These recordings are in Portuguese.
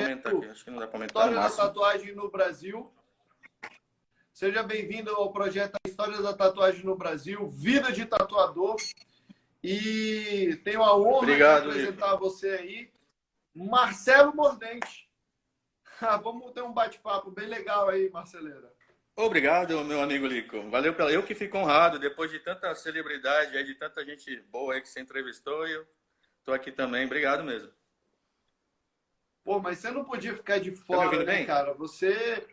aumentar aqui. Acho que não dá para aumentar no História da máximo. Tatuagem no Brasil. Seja bem-vindo ao projeto História da Tatuagem no Brasil, Vida de Tatuador. E tenho a honra de apresentar a você aí, Marcelo Mordente. Vamos ter um bate-papo bem legal aí, Marceleira. Obrigado, meu amigo Lico. Valeu pela. Eu que fico honrado, depois de tanta celebridade, de tanta gente boa aí que você entrevistou, eu tô aqui também. Obrigado mesmo. Pô, mas você não podia ficar de Tá me fora, ouvindo né, bem? cara? Você...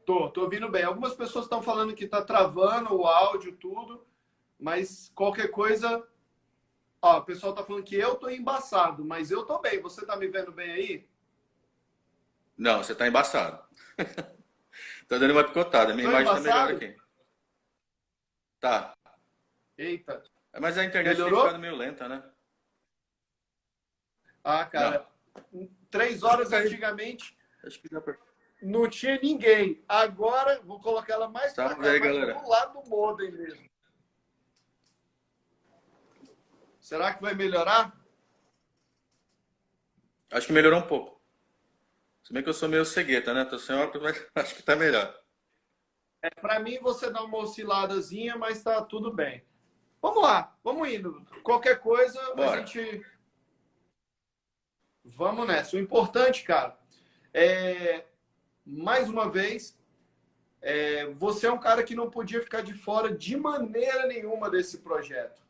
Tô ouvindo bem. Algumas pessoas estão falando que tá travando o áudio, tudo, mas qualquer coisa... Ó, o pessoal tá falando que eu tô embaçado, mas eu tô bem. Você tá me vendo bem aí? Não, você tá embaçado. Tá dando uma picotada. Minha Tô imagem tá melhor embaçado? aqui. Tá. Eita. Mas a internet tem ficado Melhorou? meio lenta, né? Ah, Não. cara, 3 Acho que horas tá aí. antigamente Acho que dá pra... não tinha ninguém. Agora, vou colocar ela mais pra Salve cá, aí, mais galera. do lado do modem mesmo. Será que vai melhorar? Acho que melhorou um pouco. Se bem que eu sou meio cegueta, né? Tô sem óculos, mas acho que tá melhor. Para mim, você dá uma osciladazinha, mas tá tudo bem. Vamos lá, vamos indo. Qualquer coisa, a Bora. gente... Vamos nessa. O importante, cara, é... Mais uma vez, você é um cara que não podia ficar de fora de maneira nenhuma desse projeto.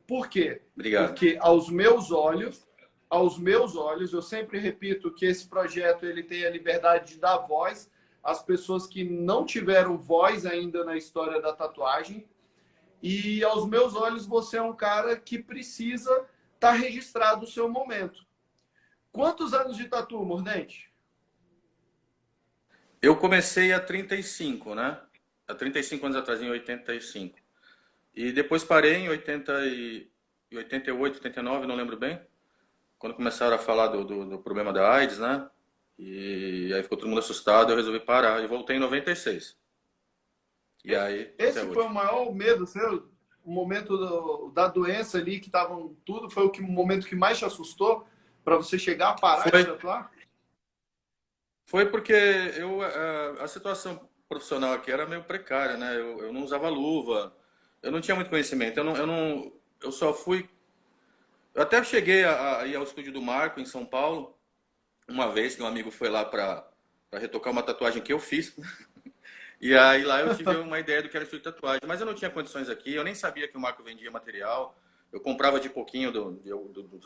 Por quê? Obrigado. Porque aos meus olhos, eu sempre repito que esse projeto ele tem a liberdade de dar voz às pessoas que não tiveram voz ainda na história da tatuagem. E aos meus olhos, você é um cara que precisa estar registrado o seu momento. Quantos anos de tatu, Mordente? Eu comecei há 35, né? Há 35 anos atrás, em 85. E depois parei em 88, 89, não lembro bem. Quando começaram a falar do problema da AIDS, né? E aí ficou todo mundo assustado, eu resolvi parar. E voltei em 96. E aí, até Esse foi o hoje. maior medo seu? O momento da doença ali, que estavam tudo, foi o momento que mais te assustou para você chegar a parar de Foi, tatuar? foi porque a situação profissional aqui era meio precária, né? Eu não usava luva, eu não tinha muito conhecimento, eu só fui. Eu até cheguei a ir ao estúdio do Marco, em São Paulo, uma vez que um amigo foi lá para retocar uma tatuagem que eu fiz. E aí lá eu tive uma ideia do que era estúdio de tatuagem, mas eu não tinha condições aqui, eu nem sabia que o Marco vendia material, eu comprava de pouquinho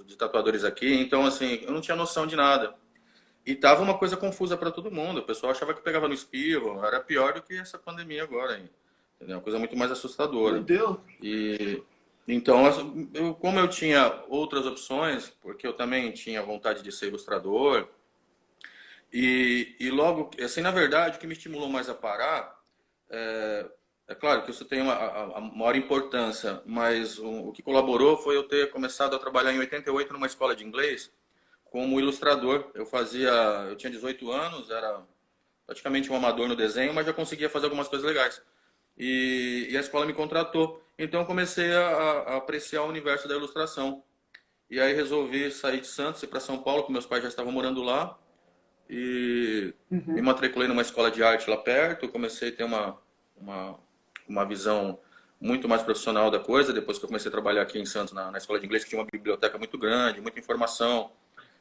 de tatuadores aqui, então assim, eu não tinha noção de nada. E tava uma coisa confusa para todo mundo, o pessoal achava que pegava no espirro, era pior do que essa pandemia agora, hein? Entendeu? Uma coisa muito mais Meu assustadora. Deus! E então, como eu tinha outras opções, porque eu também tinha vontade de ser ilustrador, e logo, assim, na verdade, o que me estimulou mais a parar, é claro que isso tem a maior importância, mas o que colaborou foi eu ter começado a trabalhar em 88 numa escola de inglês como ilustrador. Eu tinha 18 anos, era praticamente um amador no desenho, mas já conseguia fazer algumas coisas legais. E a escola me contratou. Então eu comecei a apreciar o universo da ilustração. E aí resolvi sair de Santos e ir para São Paulo, porque meus pais já estavam morando lá. E me Uhum. matriculei numa escola de arte lá perto. Comecei a ter uma visão muito mais profissional da coisa. Depois que eu comecei a trabalhar aqui em Santos, na escola de inglês, que tinha uma biblioteca muito grande, muita informação.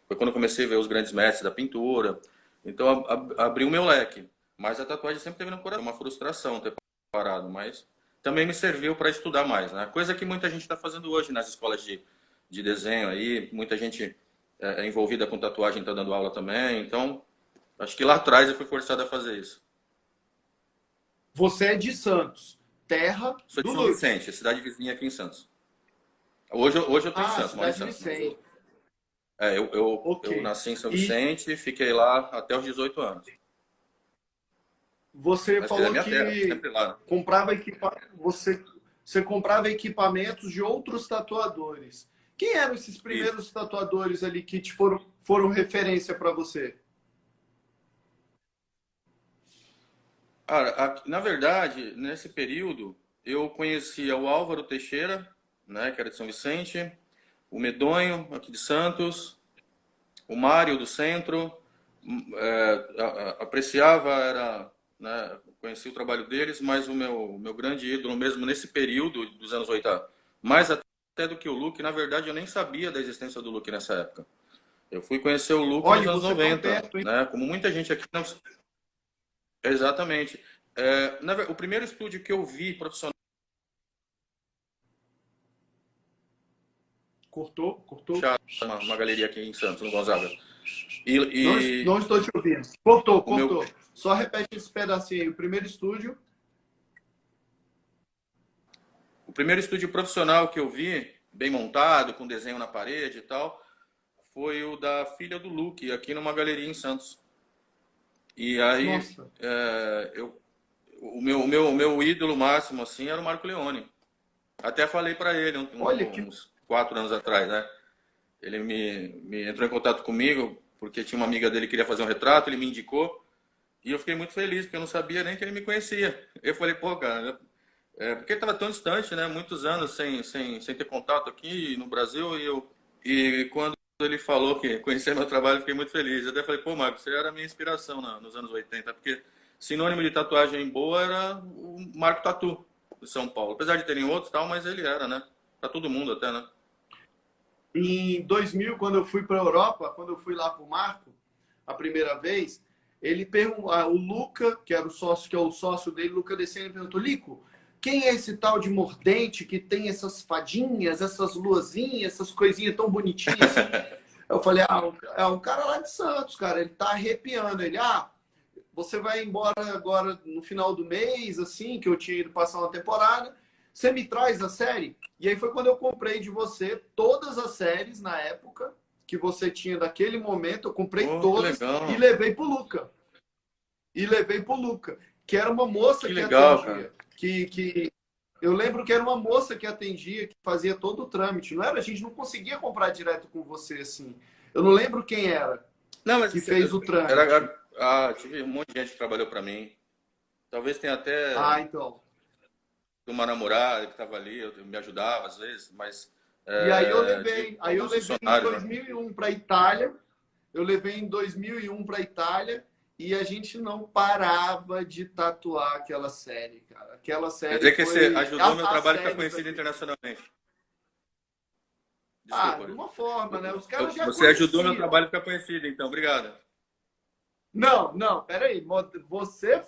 Foi quando eu comecei a ver os grandes mestres da pintura. Então abriu o meu leque. Mas a tatuagem sempre teve no coração. Uma frustração ter parado, mas também me serviu para estudar mais, né? Coisa que muita gente está fazendo hoje nas escolas de desenho aí. Muita gente envolvida com tatuagem está dando aula também. Então, acho que lá atrás eu fui forçado a fazer isso. Você é de Santos, terra Sou de do São Lúcio. Vicente, cidade vizinha aqui em Santos. Hoje eu estou em Ah, Santos, moro em cidade Santos. Mas Vicente. eu Ok. nasci em São E Vicente e fiquei lá até os 18 anos. você Mas é falou minha terra, que sempre lá, né? comprava você comprava equipamentos de outros tatuadores. Quem eram esses Isso. primeiros tatuadores ali que foram referência para você? Cara, na verdade, nesse período, eu conhecia o Álvaro Teixeira, né, que era de São Vicente, o Medonho, aqui de Santos, o Mário do Centro, apreciava, era, né, conheci o trabalho deles, mas o meu grande ídolo mesmo nesse período dos anos 80, mais até do que o Luke, na verdade eu nem sabia da existência do Luke nessa época. Eu fui conhecer o Luke nos Olha, anos você tá 90, perto, hein? né? Como muita gente aqui não... Exatamente. O primeiro estúdio que eu vi profissional... Cortou, cortou. uma galeria aqui em Santos, no Gonzaga. E, Não, e não estou te ouvindo. Cortou, o meu, cortou. Só repete esse pedacinho aí. O primeiro estúdio. o primeiro estúdio profissional que eu vi, bem montado, com desenho na parede e tal, foi o da filha do Luke, aqui numa galeria em Santos. E aí, Nossa. o meu ídolo máximo, assim, era o Marco Leone. Até falei para ele Olha que. uns 4 anos atrás, né? Ele me entrou em contato comigo, porque tinha uma amiga dele que queria fazer um retrato, ele me indicou, e eu fiquei muito feliz, porque eu não sabia nem que ele me conhecia. Eu falei, pô, cara, porque ele estava tão distante, né? Muitos anos sem ter contato aqui no Brasil, e quando ele falou que conhecia meu trabalho, eu fiquei muito feliz. Eu até falei, pô, Marcos, você era a minha inspiração nos anos 80, porque sinônimo de tatuagem boa era o Marco Tatu, de São Paulo. Apesar de terem outros tal, mas ele era, né? Pra todo mundo até, né? Em 2000, quando eu fui para a Europa, quando eu fui lá para o Marco, a primeira vez, ele perguntou, o Luca, que era o sócio, que é o sócio dele, Luca Decena, ele perguntou, Lico, quem é esse tal de Mordente que tem essas fadinhas, essas luazinhas, essas coisinhas tão bonitinhas assim? Eu falei, é um cara lá de Santos, cara, ele tá arrepiando. Ele, você vai embora agora no final do mês, assim, que eu tinha ido passar uma temporada, você me traz a série? E aí foi quando eu comprei de você todas as séries na época que você tinha daquele momento, eu comprei Pô, que todas e legal. levei pro Luca. E levei pro Luca, que era uma moça Que que legal, cara. atendia, que eu lembro que era uma moça que atendia, que fazia todo o trâmite. Não era, a gente não conseguia comprar direto com você assim. Eu não lembro quem era Não, mas que fez o trâmite. era, tive um monte de gente que trabalhou para mim. Talvez tenha até Então. uma namorada que estava ali, eu me ajudava às vezes, mas E tive aí eu alguns levei em funcionários, né? 2001 para Itália. Eu levei em 2001 para Itália e a gente não parava de tatuar aquela série, cara. Aquela Quer série dizer que você foi ajudou meu as trabalho a ficar séries conhecido aqui. internacionalmente. De Desculpa. uma forma, né? Os caras já Você ajudou meu conheciam. trabalho a ficar conhecido, então, obrigado. Não, não, peraí. Você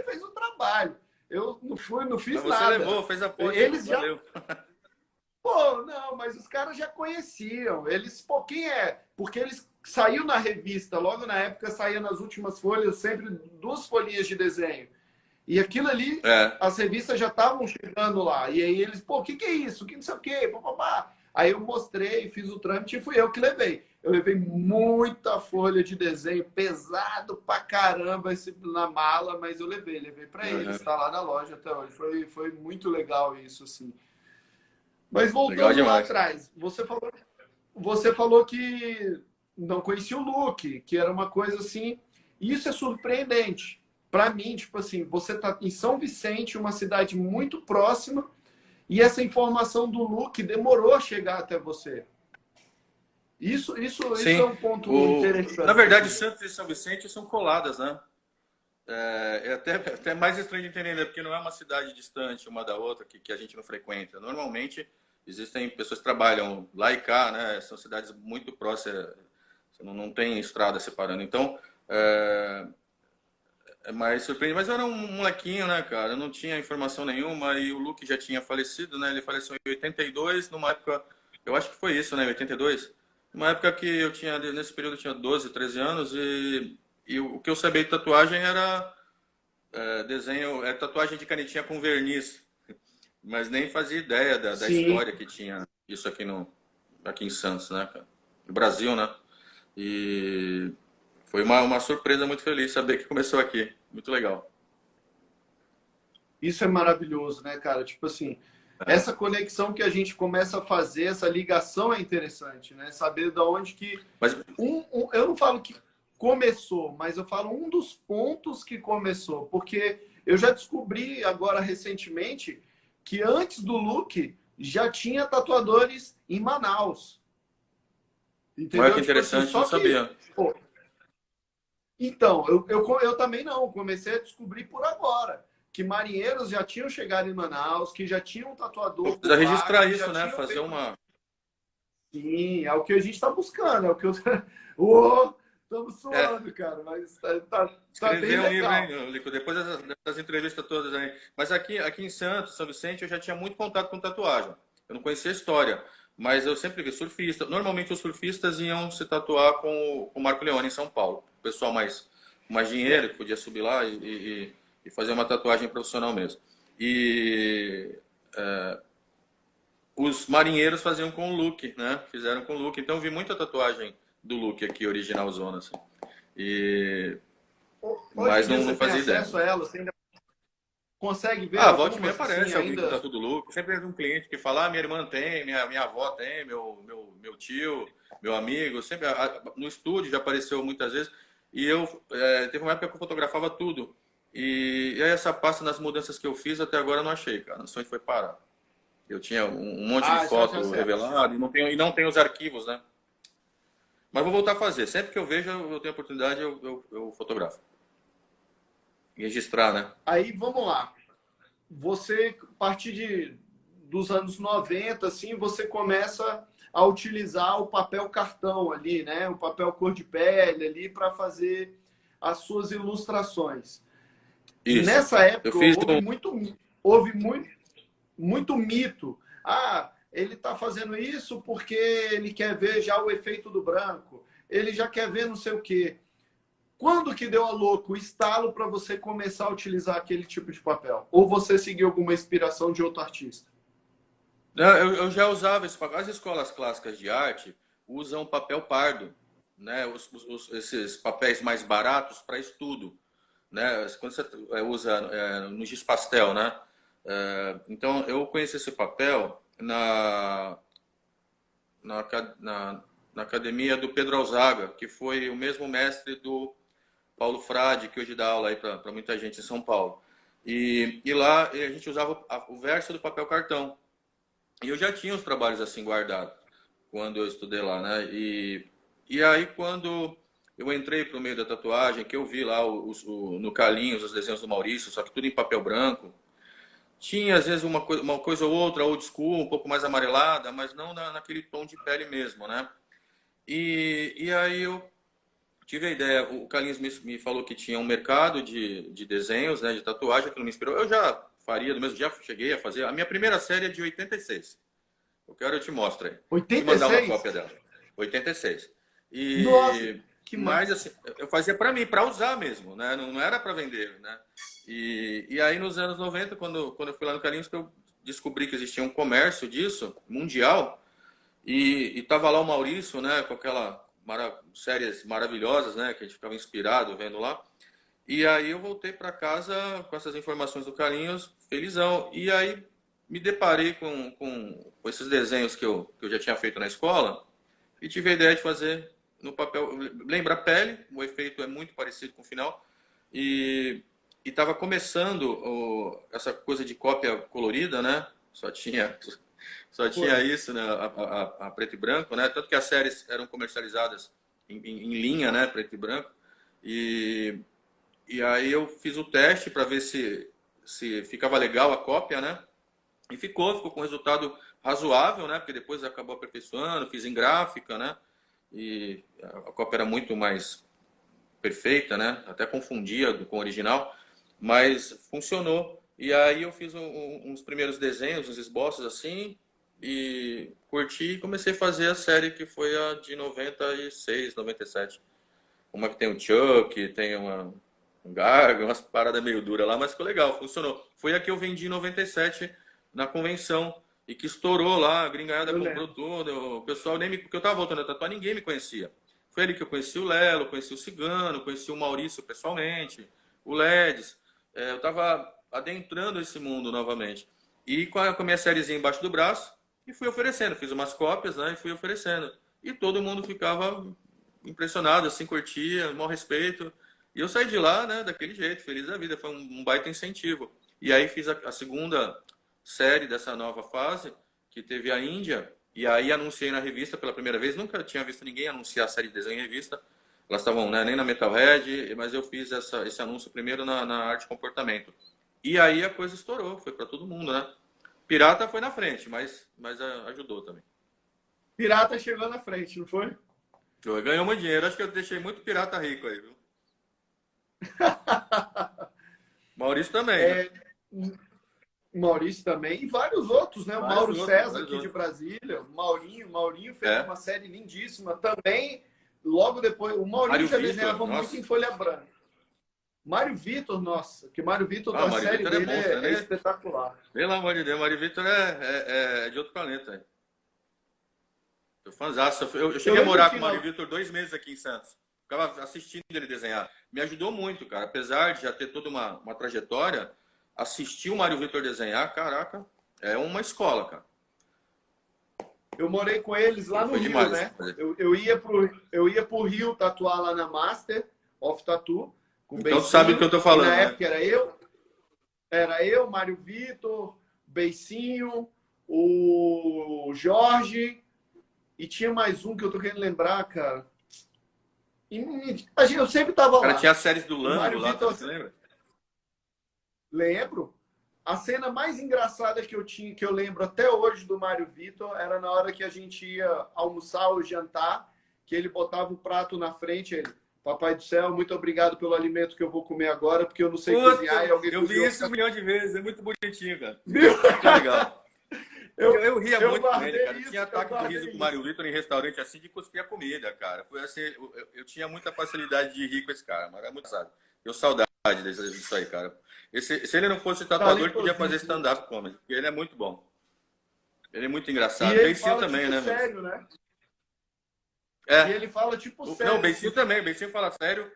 fez o trabalho. Eu não Mas fiz você nada. levou, fez a ponte aí, Eles já. valeu. Pô, não, mas os caras já conheciam. Eles, pô, quem é? Porque eles saiu na revista, logo na época saía nas últimas folhas sempre 2 folhinhas de desenho. E aquilo ali, É, as revistas já estavam chegando lá. E aí eles, pô, o que, que é isso? Que não sei o quê, papapá. Aí eu mostrei, fiz o trâmite e fui eu que levei. Eu levei muita folha de desenho, pesado pra caramba na mala, mas eu levei para eles, uhum. está lá na loja até hoje. Foi muito legal isso, assim. Mas Legal voltando lá demais. atrás, você falou que não conhecia o Luke, que era uma coisa assim. Isso é surpreendente. Para mim, tipo assim, você está em São Vicente, uma cidade muito próxima, e essa informação do Luke demorou a chegar até você. Isso é Sim, um ponto na interessante, verdade, assim. Santos e São Vicente são coladas, né? É até mais estranho de entender, né? Porque não é uma cidade distante uma da outra que a gente não frequenta. Normalmente, existem pessoas que trabalham lá e cá, né? São cidades muito próximas, você não tem estrada separando. Então, é mais surpreendente. Mas eu era um molequinho, né, cara? Eu não tinha informação nenhuma e o Luke já tinha falecido, né? Ele faleceu em 82, numa época, eu acho que foi isso, né? 82. Uma época que eu tinha, nesse período eu tinha 12, 13 anos e o que eu sabia de tatuagem era desenho, tatuagem de canetinha com verniz, mas nem fazia ideia da Sim, história que tinha isso aqui aqui em Santos, né, cara? No Brasil, né? E foi uma surpresa muito feliz saber que começou aqui. Muito legal. isso é maravilhoso, né, cara? Tipo assim, É. essa conexão que a gente começa a fazer, essa ligação é interessante, né? Saber da onde que Mas, eu não falo que começou, mas eu falo um dos pontos que começou, porque eu já descobri agora recentemente que antes do look já tinha tatuadores em Manaus, olha que entendeu? Tipo assim, interessante, não só que sabia. pô, Então, eu também não, comecei a descobrir por agora que marinheiros já tinham chegado em Manaus, que já tinham um Pô, tatuador precisa por lá, registrar que já isso, né? tinham Fazer feito. uma. Sim, é o que a gente está buscando, é o que eu. Ô, estamos É, suando, cara, mas tá bem escrever um livro, hein, legal. Lico? Depois dessas entrevistas todas aí. Mas aqui em Santos, São Vicente, eu já tinha muito contato com tatuagem. Eu não conhecia a história, mas eu sempre vi surfista. Normalmente os surfistas iam se tatuar com o Marco Leone em São Paulo. O pessoal mais dinheiro, É. que podia subir lá e fazer uma tatuagem profissional mesmo. E os marinheiros faziam com o Luke, né? Fizeram com o Luke. Então eu vi muita tatuagem do Luke aqui, original zona, assim. E... Hoje Mas em dia não você tem fazia ideia. acesso a ela, você ainda consegue ver Ah, volta e meia algumas assim, aparece alguém com ainda. tatu do Luke. Sempre tem um cliente que fala, ah, minha irmã tem, minha avó tem, meu tio, meu amigo. Sempre no estúdio já apareceu muitas vezes. E teve uma época que eu fotografava tudo. E aí essa pasta nas mudanças que eu fiz até agora eu não achei, cara. O sonho foi parar. Eu tinha um monte de Ah, já tem foto acesso. revelada e não tenho os arquivos, né? Mas vou voltar a fazer. Sempre que eu vejo, eu tenho oportunidade, eu fotografo. Registrar, né? Aí vamos lá. Você, a partir dos anos 90, assim, você começa a utilizar o papel cartão ali, né? O papel cor de pele ali para fazer as suas ilustrações. Isso. Nessa Eu época fiz houve muito mito. Ah, ele está fazendo isso porque ele quer ver já o efeito do branco. Ele já quer ver não sei o quê. Quando que deu a louco, o estalo para você começar a utilizar aquele tipo de papel? Ou você seguiu alguma inspiração de outro artista? Não, eu já usava isso. As escolas clássicas de arte usam papel pardo, né? Esses papéis mais baratos para estudo, né? Quando você usa no giz pastel, né? Então eu conheci esse papel na, aca- na, na academia do Pedro Alzaga, que foi o mesmo mestre do Paulo Frade, que hoje dá aula aí para muita gente em São Paulo. E lá a gente usava o verso do papel cartão. E eu já tinha os trabalhos assim guardados quando eu estudei lá, né? E aí quando eu entrei para o meio da tatuagem, que eu vi lá no Carlinhos os desenhos do Maurício, só que tudo em papel branco, tinha às vezes uma coisa ou outra old school, um pouco mais amarelada, mas não naquele tom de pele mesmo, né? E aí eu tive a ideia, o Carlinhos me falou que tinha um mercado de desenhos, né, de tatuagem, que não me inspirou. Eu já faria do mesmo, já cheguei a fazer. A minha primeira série é de 86. Eu te mostro aí. Vou te mandar uma 86? cópia dela. 86. Nossa, que Mas massa. assim, eu fazia para mim, para usar mesmo, né? Não era para vender, né? E aí nos anos 90, quando eu fui lá no Carlinhos, que eu descobri que existia um comércio disso, mundial, e tava lá o Maurício, né, com aquela séries maravilhosas, né, que a gente ficava inspirado vendo lá. E aí eu voltei para casa com essas informações do Carlinhos, felizão. E aí me deparei com esses desenhos que eu já tinha feito na escola e tive a ideia de fazer no papel. Lembra a pele, o efeito é muito parecido com o final. E estava começando essa coisa de cópia colorida, né? Só tinha isso, né? A preto e branco, né? Tanto que as séries eram comercializadas em linha, né? Preto e branco. E e aí eu fiz o teste para ver se ficava legal a cópia, né? E ficou com um resultado razoável, né? Porque depois acabou aperfeiçoando, fiz em gráfica, né? E a cópia era muito mais perfeita, né? Até confundia com o original, mas funcionou. E aí eu fiz uns primeiros desenhos, uns esboços assim, e curti e comecei a fazer a série que foi a de 96, 97. Uma que tem um Chuck, tem um Garga, umas paradas meio duras lá, mas ficou legal, funcionou. Foi a que eu vendi em 97 na convenção e que estourou lá, a gringaiada Eu comprou lembro. tudo, o pessoal nem me, porque eu tava voltando a tatuar, ninguém me conhecia. Foi ali que eu conheci o Lelo, conheci o Cigano, conheci o Maurício pessoalmente, o Ledes. Eu tava adentrando esse mundo novamente. E com a minha sériezinha embaixo do braço, e fui oferecendo, fiz umas cópias, né, e fui oferecendo. E todo mundo ficava impressionado, assim, curtia, mau respeito. E eu saí de lá, né, daquele jeito, feliz da vida. Foi um baita incentivo. E aí fiz a segunda série dessa nova fase, que teve a Índia. E aí anunciei na revista pela primeira vez. Nunca tinha visto ninguém anunciar a série de desenho em revista. Elas estavam, né, nem na Metalhead, mas eu fiz esse anúncio primeiro na Arte e Comportamento. E aí a coisa estourou, foi para todo mundo, né? Pirata foi na frente, mas ajudou também. Pirata chegou na frente, não foi? Ganhou muito dinheiro, acho que eu deixei muito pirata rico aí, viu? Maurício também, né? É, Maurício também, e vários outros, né? O Mauro César, aqui de Brasília, o Maurinho fez uma série lindíssima também. Logo depois, o Maurinho já desenhava muito em folha branca. Mário Vitor, nossa, que Mário Vitor, a série Vitor dele monstro, é espetacular. Pelo amor de Deus, Mário Vitor é de outro planeta. Eu fãzaço. Eu cheguei a morar com o Mário Vitor 2 meses aqui em Santos. Ficava assistindo ele desenhar. Me ajudou muito, cara. Apesar de já ter toda uma trajetória, assistir o Mário Vitor desenhar, caraca, é uma escola, cara. Eu morei com eles lá no Rio, demais, né? Eu ia pro Rio tatuar lá na Master of Tattoo. Com então tu sabe o que eu tô falando. Na época era eu, Mário Vitor, Beicinho, o Jorge, e tinha mais um que eu tô querendo lembrar, cara. Eu sempre tava lá. Cara, tinha as séries do Lango lá, Vitor, você lembra? Lembro. A cena mais engraçada que eu lembro até hoje do Mário Vitor era na hora que a gente ia almoçar ou jantar, que ele botava o prato na frente, ele, papai do céu, muito obrigado pelo alimento que eu vou comer agora, porque eu não sei cozinhar. E alguém eu vi isso 1 milhão de vezes, é muito bonitinho, cara. Viu? Muito legal. Eu ria muito com ele, cara. Tinha ataque de riso com o Mário Vitor em restaurante assim de cuspir a comida, cara. Foi assim, eu tinha muita facilidade de rir com esse cara, mas era muito sabe. Eu saudade disso aí, cara. Se ele não fosse tatuador, ele podia fazer stand-up comedy, porque ele é muito bom. Ele é muito engraçado. E Beicinho também, tipo, né? Sério, né? É. E ele fala tipo sério. Não, o Beicinho também. O Beicinho fala sério.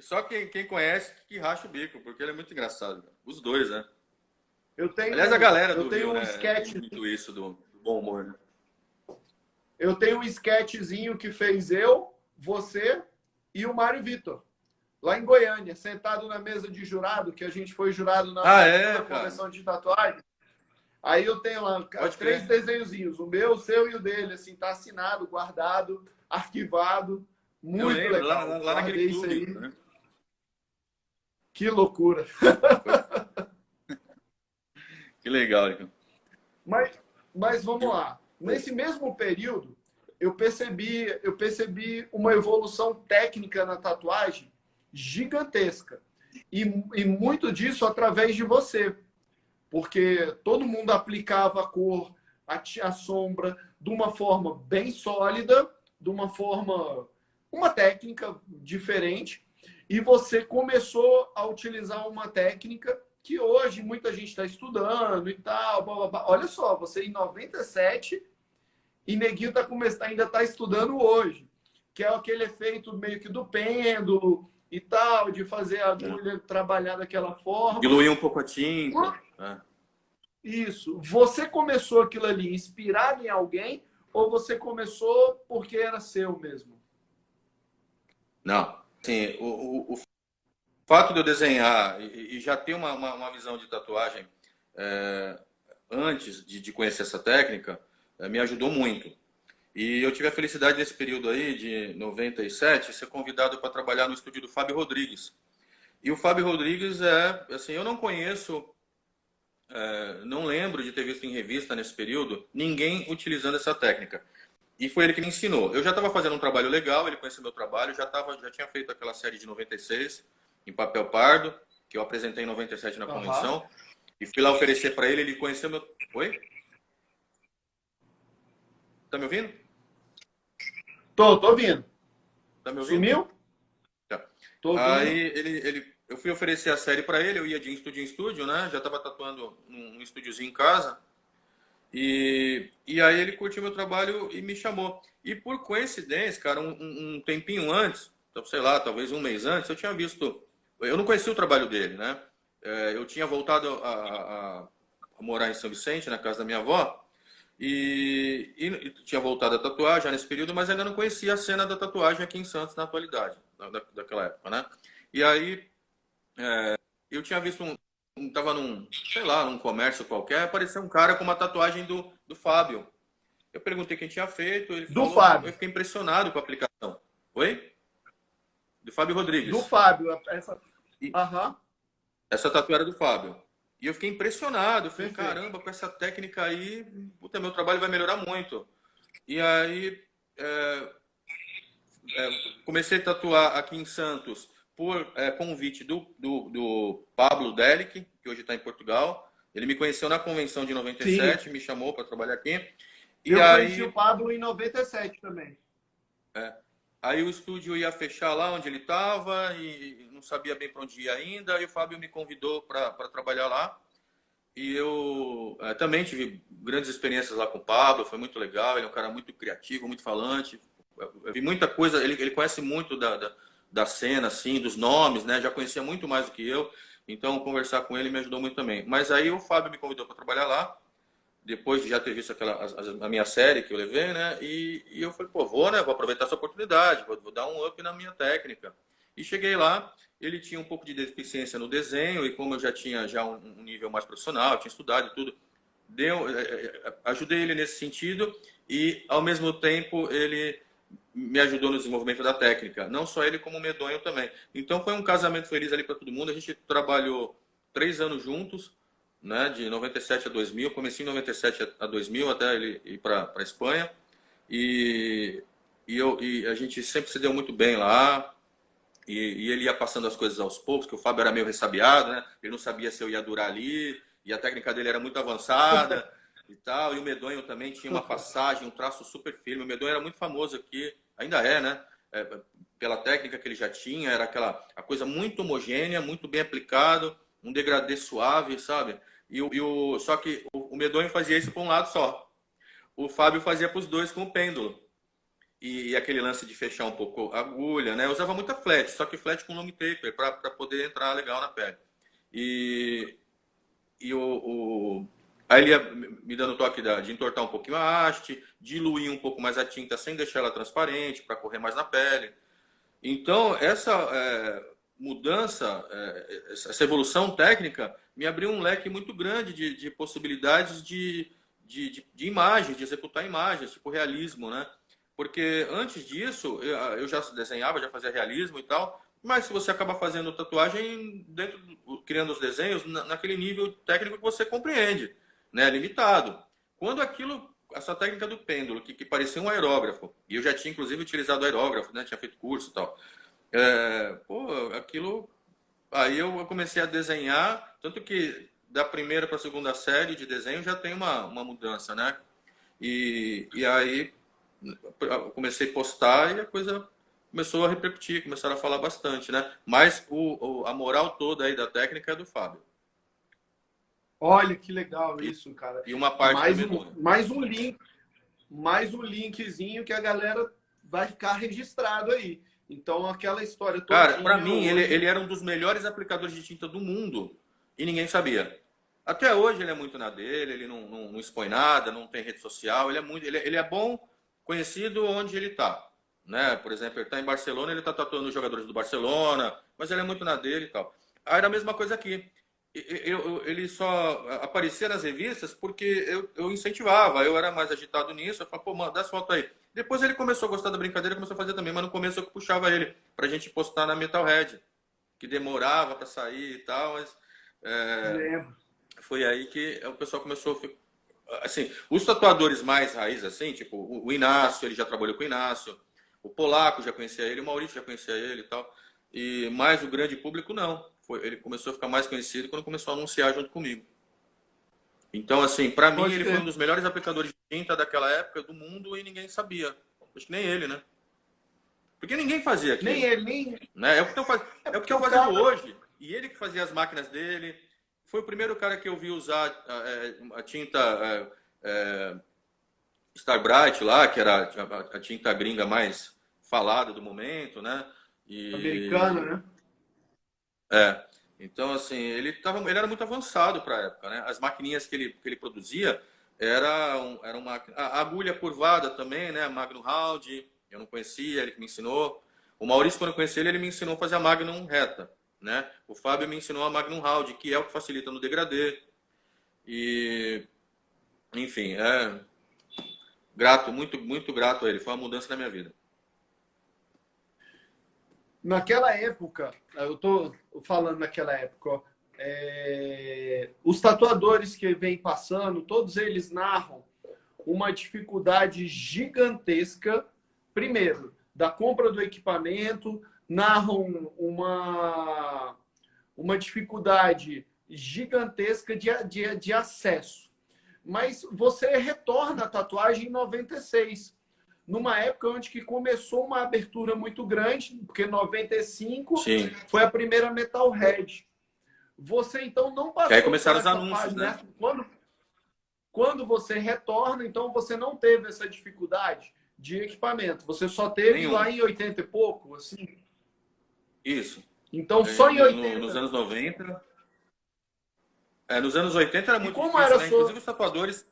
Só quem conhece que racha o bico, porque ele é muito engraçado. Cara. Os dois, né? Aliás, a galera do Rio, né? Tem muito isso do bom humor, né? Eu tenho um sketchzinho que fez eu, você e o Mário Vitor. Lá em Goiânia, sentado na mesa de jurado, que a gente foi jurado na convenção de tatuagem. Aí eu tenho lá 3 desenhozinhos, o meu, o seu e o dele, assim, tá assinado, guardado, arquivado. Muito legal. Lá naquele clube, né? Que loucura. Que legal, Rico. Mas vamos lá. Nesse mesmo período, eu percebi uma evolução técnica na tatuagem gigantesca. E muito disso através de você. Porque todo mundo aplicava a cor, a sombra, de uma forma bem sólida, de uma técnica diferente. E você começou a utilizar uma técnica que hoje muita gente está estudando e tal. Blá, blá, blá. Olha só, você em 97 e neguinho ainda está estudando hoje. Que é aquele efeito meio que do pêndulo e tal, de fazer a agulha trabalhar daquela forma. Diluir um pouco a tinta. Isso. Você começou aquilo ali inspirado em alguém ou você começou porque era seu mesmo? Não. Sim, o fato de eu desenhar e já ter uma visão de tatuagem antes de conhecer essa técnica me ajudou muito. E eu tive a felicidade nesse período aí, de 97, ser convidado para trabalhar no estúdio do Fábio Rodrigues. E o Fábio Rodrigues assim, eu não conheço, não lembro de ter visto em revista nesse período, ninguém utilizando essa técnica. E foi ele que me ensinou. Eu já estava fazendo um trabalho legal, ele conheceu meu trabalho, já tinha feito aquela série de 96, em papel pardo, que eu apresentei em 97 na convenção. E fui lá oferecer para ele, ele conheceu meu... Oi? Tá me ouvindo? Tô ouvindo. Tá me ouvindo? Sumiu? Tá. Tô ouvindo. Aí eu fui oferecer a série para ele, eu ia de estúdio em estúdio, né? Já estava tatuando num estúdiozinho em casa. E aí ele curtiu meu trabalho e me chamou. E por coincidência, cara, um tempinho antes, sei lá, talvez 1 mês antes, eu tinha visto... Eu não conhecia o trabalho dele, né? Eu tinha voltado a morar em São Vicente, na casa da minha avó, e tinha voltado a tatuar já nesse período, mas ainda não conhecia a cena da tatuagem aqui em Santos na atualidade, daquela época, né? E aí eu tinha visto tava num comércio qualquer, apareceu um cara com uma tatuagem do Fábio. Eu perguntei quem tinha feito, ele falou, Fábio. eu fiquei impressionado com a aplicação. Oi? Do Fábio Do Rodrigues. Fábio. Essa... E Aham, essa tatu era do Fábio. E eu fiquei impressionado. Eu falei, perfeito. caramba, com essa técnica aí, puta, meu trabalho vai melhorar muito. E aí é, comecei a tatuar aqui em Santos por convite do Pablo Delic, que hoje está em Portugal. Ele me conheceu na convenção de Sim, 97, me chamou para trabalhar aqui. E eu conheci o aí, Pablo em 97 também. é, aí o estúdio ia fechar lá onde ele estava e não sabia bem para onde ir ainda. E o Fábio me convidou para trabalhar lá. E eu também tive grandes experiências lá com o Pablo, foi muito legal. Ele é um cara muito criativo, muito falante. Eu vi muita coisa, ele conhece muito da cena, assim, dos nomes, né? Já conhecia muito mais do que eu. Então, conversar com ele me ajudou muito também. Mas aí o Fábio me convidou para trabalhar lá, depois de já ter visto a minha série que eu levei, né? E eu falei, pô, vou, né? Vou aproveitar essa oportunidade, vou dar um up na minha técnica. E cheguei lá, ele tinha um pouco de deficiência no desenho, e como eu já tinha já um nível mais profissional, tinha estudado e tudo, ajudei ele nesse sentido, e ao mesmo tempo ele me ajudou no desenvolvimento da técnica. Não só ele, como o Medonho também. Então foi um casamento feliz ali para todo mundo. A gente trabalhou 3 anos juntos, né, de 97 a 2000, comecei em 97 a 2000 até ele ir para a Espanha, e, e a gente sempre se deu muito bem lá, e ele ia passando as coisas aos poucos, que o Fábio era meio ressabiado, né, ele não sabia se eu ia durar ali, e a técnica dele era muito avançada e tal, e o Medonho também tinha uma passagem, um traço super firme. O Medonho era muito famoso aqui, ainda é, né, pela técnica que ele já tinha, era a coisa muito homogênea, muito bem aplicado, um degradê suave, sabe? Só que o Medonho fazia isso para um lado só. O Fábio fazia para os dois com o pêndulo. E aquele lance de fechar um pouco a agulha, né? Eu usava muita flat, só que flat com long taper para poder entrar legal na pele. E, aí ele ia me dando toque de entortar um pouquinho a haste, diluir um pouco mais a tinta sem deixar ela transparente para correr mais na pele. Então, essa mudança, essa evolução técnica, me abriu um leque muito grande de possibilidades de imagens, de executar imagens, tipo realismo, né? Porque antes disso, eu já desenhava, já fazia realismo e tal, mas se você acaba fazendo tatuagem dentro, criando os desenhos naquele nível técnico que você compreende, né? Limitado. Quando essa técnica do pêndulo, que parecia um aerógrafo, e eu já tinha inclusive utilizado aerógrafo, né? Tinha feito curso e tal. Pô, aquilo. Aí eu comecei a desenhar, tanto que da primeira para a segunda série de desenho já tem uma mudança, né? E aí eu comecei a postar e a coisa começou a repercutir, começaram a falar bastante, né? Mas a moral toda aí da técnica é do Fábio. Olha que legal E, isso, cara. e uma parte do Medonho. Mais um linkzinho que a galera vai ficar registrado aí. Então, aquela história Cara, para todinha mim, ele hoje. era um dos melhores aplicadores de tinta do mundo e ninguém sabia. Até hoje ele é muito na dele, ele não expõe nada, não tem rede social, ele é bom, conhecido onde ele está. Né? Por exemplo, ele está em Barcelona, ele está tatuando os jogadores do Barcelona, mas ele é muito na dele e tal. Aí era a mesma coisa aqui. Ele só aparecia nas revistas porque eu incentivava, eu era mais agitado nisso, eu falava, pô, mano, dá essa foto aí. Depois ele começou a gostar da brincadeira, começou a fazer também, mas no começo eu puxava ele pra gente postar na Metalhead, que demorava para sair e tal, mas é, Lembro. foi aí que o pessoal começou assim, os tatuadores mais raiz assim, tipo o Inácio, ele já trabalhou com o Inácio, o Polaco já conhecia ele, o Maurício já conhecia ele e tal, e mais o grande público não. Ele começou a ficar mais conhecido quando começou a anunciar junto comigo. Então, assim, para mim Pode ele foi um crer. dos melhores aplicadores de tinta daquela época do mundo e ninguém sabia. Acho que nem ele, né? Porque ninguém fazia Nem aquilo. ele, nem. Né? É É o que porque eu o fazendo cara. hoje. E ele que fazia as máquinas dele. Foi o primeiro cara que eu vi usar a tinta Star Bright lá, que era a tinta gringa mais falada do momento, né? Americano, E né? é, então assim, ele era muito avançado para a época, né? As maquininhas que ele produzia era uma a agulha curvada também, né? Magnum Hound, eu não conhecia, ele que me ensinou. O Maurício, quando eu conheci ele me ensinou a fazer a Magnum reta, né? O Fábio me ensinou a Magnum Hound, que é o que facilita no degradê. E, enfim, grato, muito, muito grato a ele. Foi uma mudança na minha vida. naquela época, eu estou falando naquela época, ó, os tatuadores que vêm passando, todos eles narram uma dificuldade gigantesca, primeiro, da compra do equipamento, narram uma dificuldade gigantesca de acesso. Mas você retorna a tatuagem em 96, numa época onde que começou uma abertura muito grande, porque 95 Sim. foi a primeira Metalhead. Você então não Que aí passou por começaram os essa anúncios, fase, né? né? Quando você retorna, então você não teve essa dificuldade de equipamento. Você só teve Nenhum. lá em 80 e pouco, assim. Isso. Então, só em Nos 80. anos 90. Nos anos 80 era E muito como difícil, era a né? Inclusive sua. os tatuadores.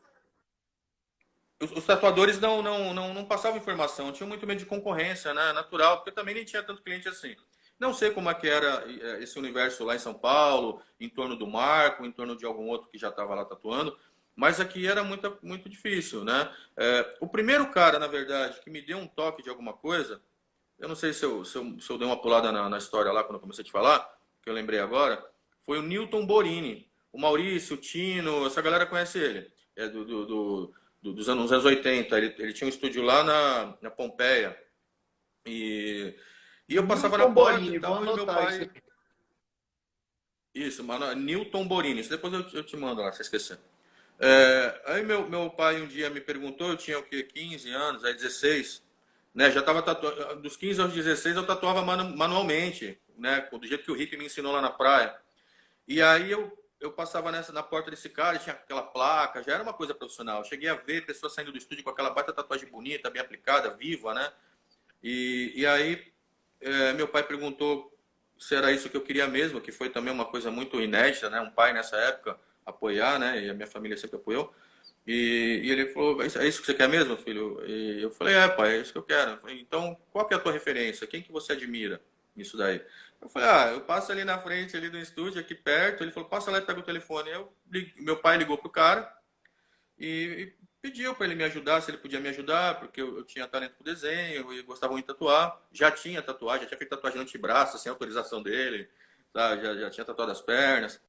Os tatuadores não passavam informação, tinham muito medo de concorrência, né? Natural, porque também nem tinha tanto cliente assim. Não sei como é que era esse universo lá em São Paulo, em torno do Marco, em torno de algum outro que já estava lá tatuando, mas aqui era muito difícil, né? O primeiro cara, na verdade, que me deu um toque de alguma coisa, eu não sei se eu dei uma pulada na história lá quando eu comecei a te falar, que eu lembrei agora, foi o Newton Borini. O Maurício, o Tino, essa galera conhece ele. É dos anos 80. Ele tinha um estúdio lá na Pompeia. E eu passava na Newton porta e Borini, vou tal, e meu anotar isso pai. aqui. Isso, mano, Newton Borini. Isso depois eu te mando lá, se esquecer. Aí meu pai um dia me perguntou, eu tinha o quê? 15 anos, aí 16, né? Já estava tatuando, dos 15 aos 16 eu tatuava manualmente, né? Do jeito que o Rick me ensinou lá na praia. E aí eu passava na porta desse cara, tinha aquela placa, já era uma coisa profissional. Eu cheguei a ver pessoas saindo do estúdio com aquela baita tatuagem bonita, bem aplicada, viva, né? E aí meu pai perguntou se era isso que eu queria mesmo, que foi também uma coisa muito inédita, né? Um pai nessa época apoiar, né? E a minha família sempre apoiou. E ele falou, é isso que você quer mesmo, filho? E eu falei, pai, é isso que eu quero. Eu falei, então, qual que é a tua referência? Quem que você admira nisso daí? Eu falei, eu passo ali na frente, ali do estúdio, aqui perto. Ele falou, passa lá e pega o telefone. Meu pai ligou pro cara e pediu para ele me ajudar, se ele podia me ajudar, porque eu tinha talento pro desenho e gostava muito de tatuar. Já tinha tatuagem, já tinha feito tatuagem no antebraço, sem autorização dele, tá? Já tinha tatuado as pernas.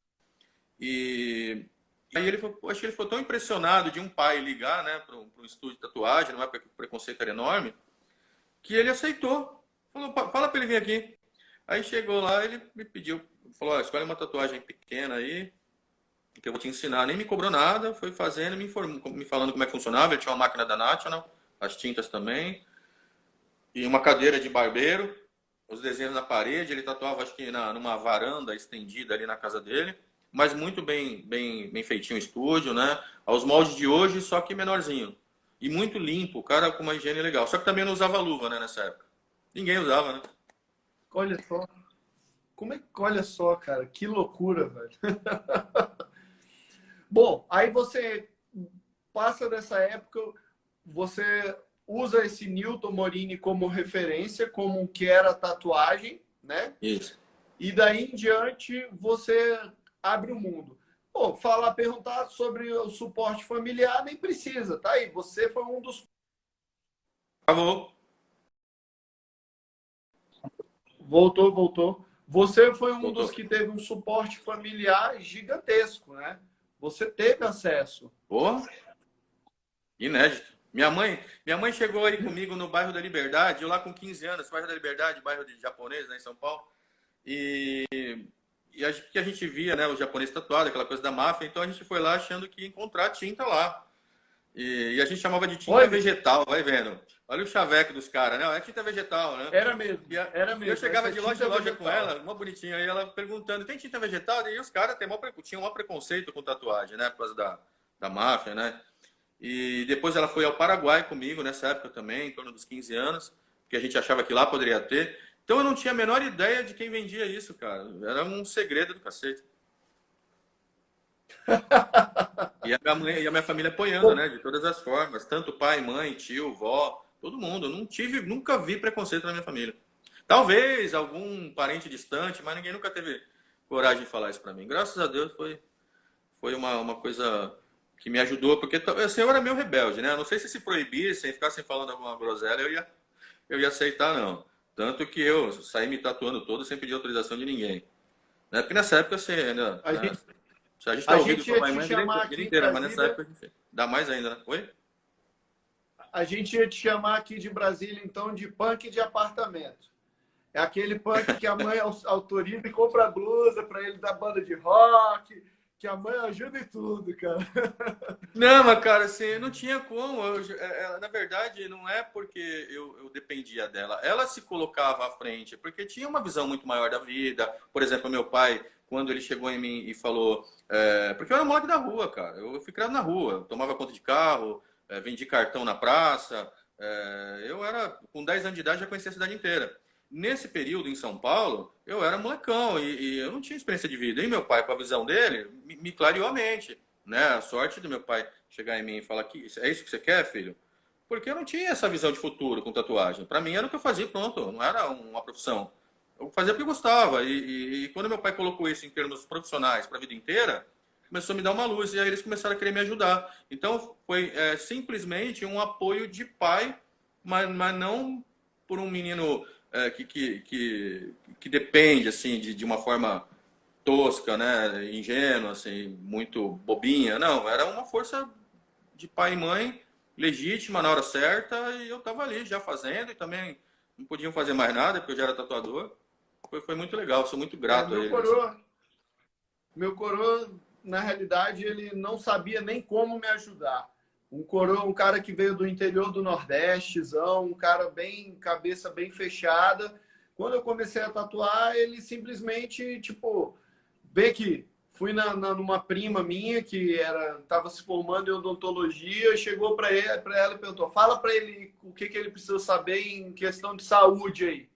E aí ele falou, acho que ele ficou tão impressionado de um pai ligar, né, para um estúdio de tatuagem, não é porque o preconceito era enorme, que ele aceitou. Falou, fala para ele vir aqui. Aí chegou lá, ele me pediu, falou, escolhe uma tatuagem pequena aí, que eu vou te ensinar. Nem me cobrou nada, foi fazendo, me falando como é que funcionava. Ele tinha uma máquina da National, as tintas também, e uma cadeira de barbeiro, os desenhos na parede. Ele tatuava, acho que numa varanda estendida ali na casa dele, mas muito bem feitinho o estúdio, né? Aos moldes de hoje, só que menorzinho. E muito limpo, o cara com uma higiene legal. Só que também não usava luva, né, nessa época. Ninguém usava, né? Olha só. Olha só, cara, que loucura, velho. Bom, aí você passa dessa época, você usa esse Newton Morini como referência, como que era a tatuagem, né? Isso. E daí em diante você abre o mundo. Pô, perguntar sobre o suporte familiar nem precisa, tá aí. Você foi um dos. Acabou. Voltou. Você foi um dos Voltou. que teve um suporte familiar gigantesco, né? Você teve acesso. Porra. Inédito. Minha mãe chegou aí comigo no bairro da Liberdade, eu lá com 15 anos, bairro da Liberdade, bairro de japonês, né, em São Paulo. E, que a gente via, né, os japoneses tatuados, aquela coisa da máfia, então a gente foi lá achando que ia encontrar tinta lá. E a gente chamava de tinta Olha, vegetal, vai vendo. Olha o chaveco dos caras, né? É tinta vegetal, né? era mesmo, Era mesmo. Eu chegava de loja em loja vegetal com ela, uma bonitinha, aí ela perguntando, tem tinta vegetal? E os caras tinham um preconceito com tatuagem, né? Por causa da máfia, né? E depois ela foi ao Paraguai comigo, nessa época também, em torno dos 15 anos, porque a gente achava que lá poderia ter. Então eu não tinha a menor ideia de quem vendia isso, cara. Era um segredo do cacete. E a minha família apoiando, né? De todas as formas. Tanto pai, mãe, tio, vó, todo mundo. Eu nunca vi preconceito na minha família. Talvez algum parente distante, mas ninguém nunca teve coragem de falar isso pra mim. Graças a Deus foi uma coisa que me ajudou, porque assim, eu era meio rebelde, né? Eu não sei se proibissem, ficassem falando alguma groselha, eu ia aceitar, não. Tanto que eu saí me tatuando todo sem pedir autorização de ninguém. Né? Porque nessa época você ainda, A né? gente, Se a gente tá a ouvindo gente seu ia pai e te mãe chamar a vida aqui em inteira, mas nessa Brasília. época a gente dá mais ainda, né? Oi? A gente ia te chamar aqui de Brasília, então, de punk de apartamento. É aquele punk que a mãe autoriza e compra blusa para ele da banda de rock, que a mãe ajuda em tudo, cara. Não, mas cara, assim, não tinha como. Na verdade, não é porque eu dependia dela. Ela se colocava à frente, porque tinha uma visão muito maior da vida. Por exemplo, meu pai, quando ele chegou em mim e falou. Porque eu era moleque da rua, cara. Eu fui criado na rua. Eu tomava conta de carro, vendi cartão na praça. Eu era, com 10 anos de idade, já conhecia a cidade inteira. Nesse período em São Paulo, eu era molecão e eu não tinha experiência de vida. E meu pai, com a visão dele, me clareou a mente, né? A sorte do meu pai chegar em mim e falar que é isso que você quer, filho? Porque eu não tinha essa visão de futuro com tatuagem. Para mim era o que eu fazia, pronto, não era uma profissão. Eu fazia porque eu gostava. E quando meu pai colocou isso em termos profissionais para a vida inteira, começou a me dar uma luz e aí eles começaram a querer me ajudar. Então foi simplesmente um apoio de pai, mas não por um menino que depende assim de uma forma tosca, né, ingênua, assim, muito bobinha. Não, era uma força de pai e mãe legítima na hora certa e eu tava ali já fazendo e também não podiam fazer mais nada porque eu já era tatuador. Foi muito legal, sou muito É, grato a eles, assim. meu coroa, na realidade, ele não sabia nem como me ajudar. Um coroa, um cara que veio do interior do Nordestezão, um cara bem, cabeça bem fechada. Quando eu comecei a tatuar, ele simplesmente, tipo, vê que fui numa prima minha que estava se formando em odontologia, chegou para ela e perguntou: fala para ele o que ele precisa saber em questão de saúde aí.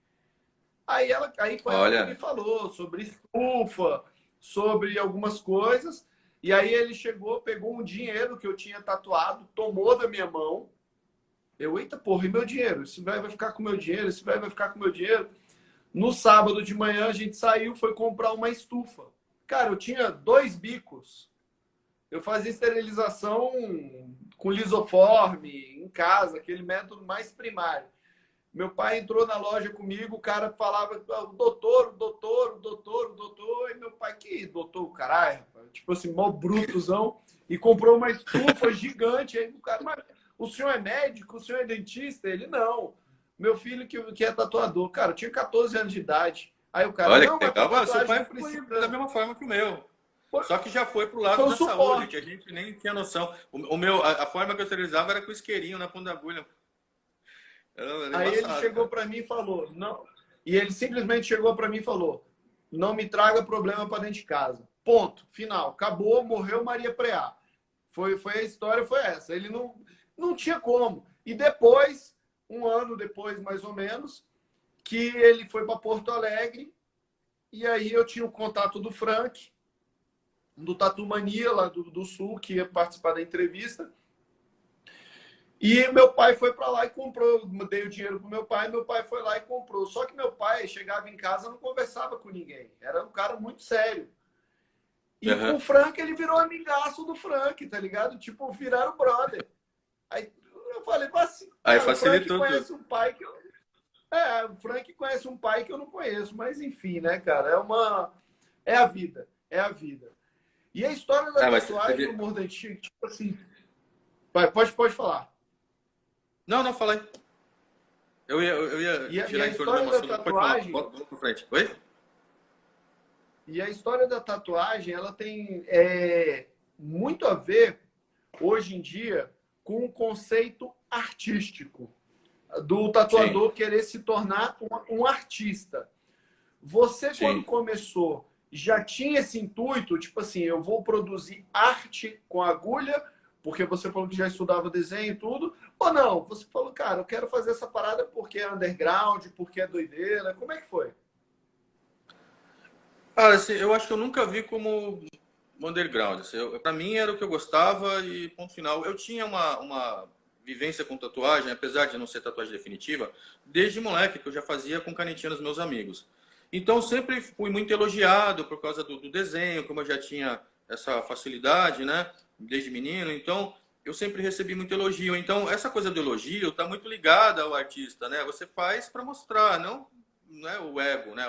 Aí foi ela que me Olha, falou sobre estufa, sobre algumas coisas. E aí ele chegou, pegou um dinheiro que eu tinha tatuado, tomou da minha mão. Eu, eita porra, e meu dinheiro? Esse velho vai ficar com meu dinheiro, esse velho vai ficar com meu dinheiro. No sábado de manhã a gente saiu, foi comprar uma estufa. Cara, eu tinha 2 bicos. Eu fazia esterilização com lisoforme em casa, aquele método mais primário. Meu pai entrou na loja comigo, o cara falava: o doutor, o doutor, o doutor, o doutor. E meu pai: que doutor, o caralho, rapaz? Tipo assim, mó brutozão. E comprou uma estufa gigante. Aí o cara: mas o senhor é médico? O senhor é dentista? Ele: não. Meu filho que é tatuador. Cara, eu tinha 14 anos de idade. Aí o cara: olha não, que mas para legal. Ah, seu tatuagem pai não foi da precisa. mesma forma que o meu. Foi, Só que já foi pro lado foi o da saúde, que a suporte. gente nem tinha noção. O meu, a forma que eu esterilizava era com isqueirinho na ponta da agulha. Era Aí ele embaçado, chegou cara. para mim e falou: não. E ele simplesmente chegou para mim e falou: não me traga problema para dentro de casa. Ponto. Final. Acabou, morreu Maria Preá. Foi a história, foi essa. Ele não tinha como. E depois, um ano depois, mais ou menos, que ele foi para Porto Alegre, e aí eu tinha o contato do Frank, do Tatu Mania, lá do Sul, que ia participar da entrevista. E meu pai foi para lá e comprou. Dei o dinheiro pro meu pai foi lá e comprou. Só que meu pai chegava em casa e não conversava com ninguém. Era um cara muito sério. E com o Uhum. Frank, ele virou amigaço do Frank, tá ligado? Tipo, viraram brother. Aí eu falei: mas assim, Aí cara, o Frank facilitou tudo. conhece um pai que eu. É, o Frank conhece um pai que eu não conheço. Mas enfim, né, cara? É a vida. É a vida. E a história da Ah, mas você tatuagem no vê. Mordantigo, tipo assim. Vai, pode falar. Não, não, fala aí. Eu ia E a girar em torno do história mesmo da assunto. Pode falar. tatuagem. Vamos pra frente. Oi? E a história da tatuagem, ela tem muito a ver, hoje em dia, com o conceito artístico do Sim, tatuador querer se tornar um artista. Você, quando sim. começou, já tinha esse intuito, tipo assim: eu vou produzir arte com agulha, porque você falou que já estudava desenho e tudo, ou não? Você falou: cara, eu quero fazer essa parada porque é underground, porque é doideira. Como é que foi? Cara, assim, eu acho que eu nunca vi como underground. Assim, pra mim era o que eu gostava e ponto final. Eu tinha uma vivência com tatuagem, apesar de não ser tatuagem definitiva, desde moleque, que eu já fazia com canetinha nos meus amigos. Então sempre fui muito elogiado por causa do desenho, como eu já tinha essa facilidade, né? Desde menino. Então eu sempre recebi muito elogio. Então, essa coisa do elogio está muito ligada ao artista, né? Você faz para mostrar, não é o ego, né?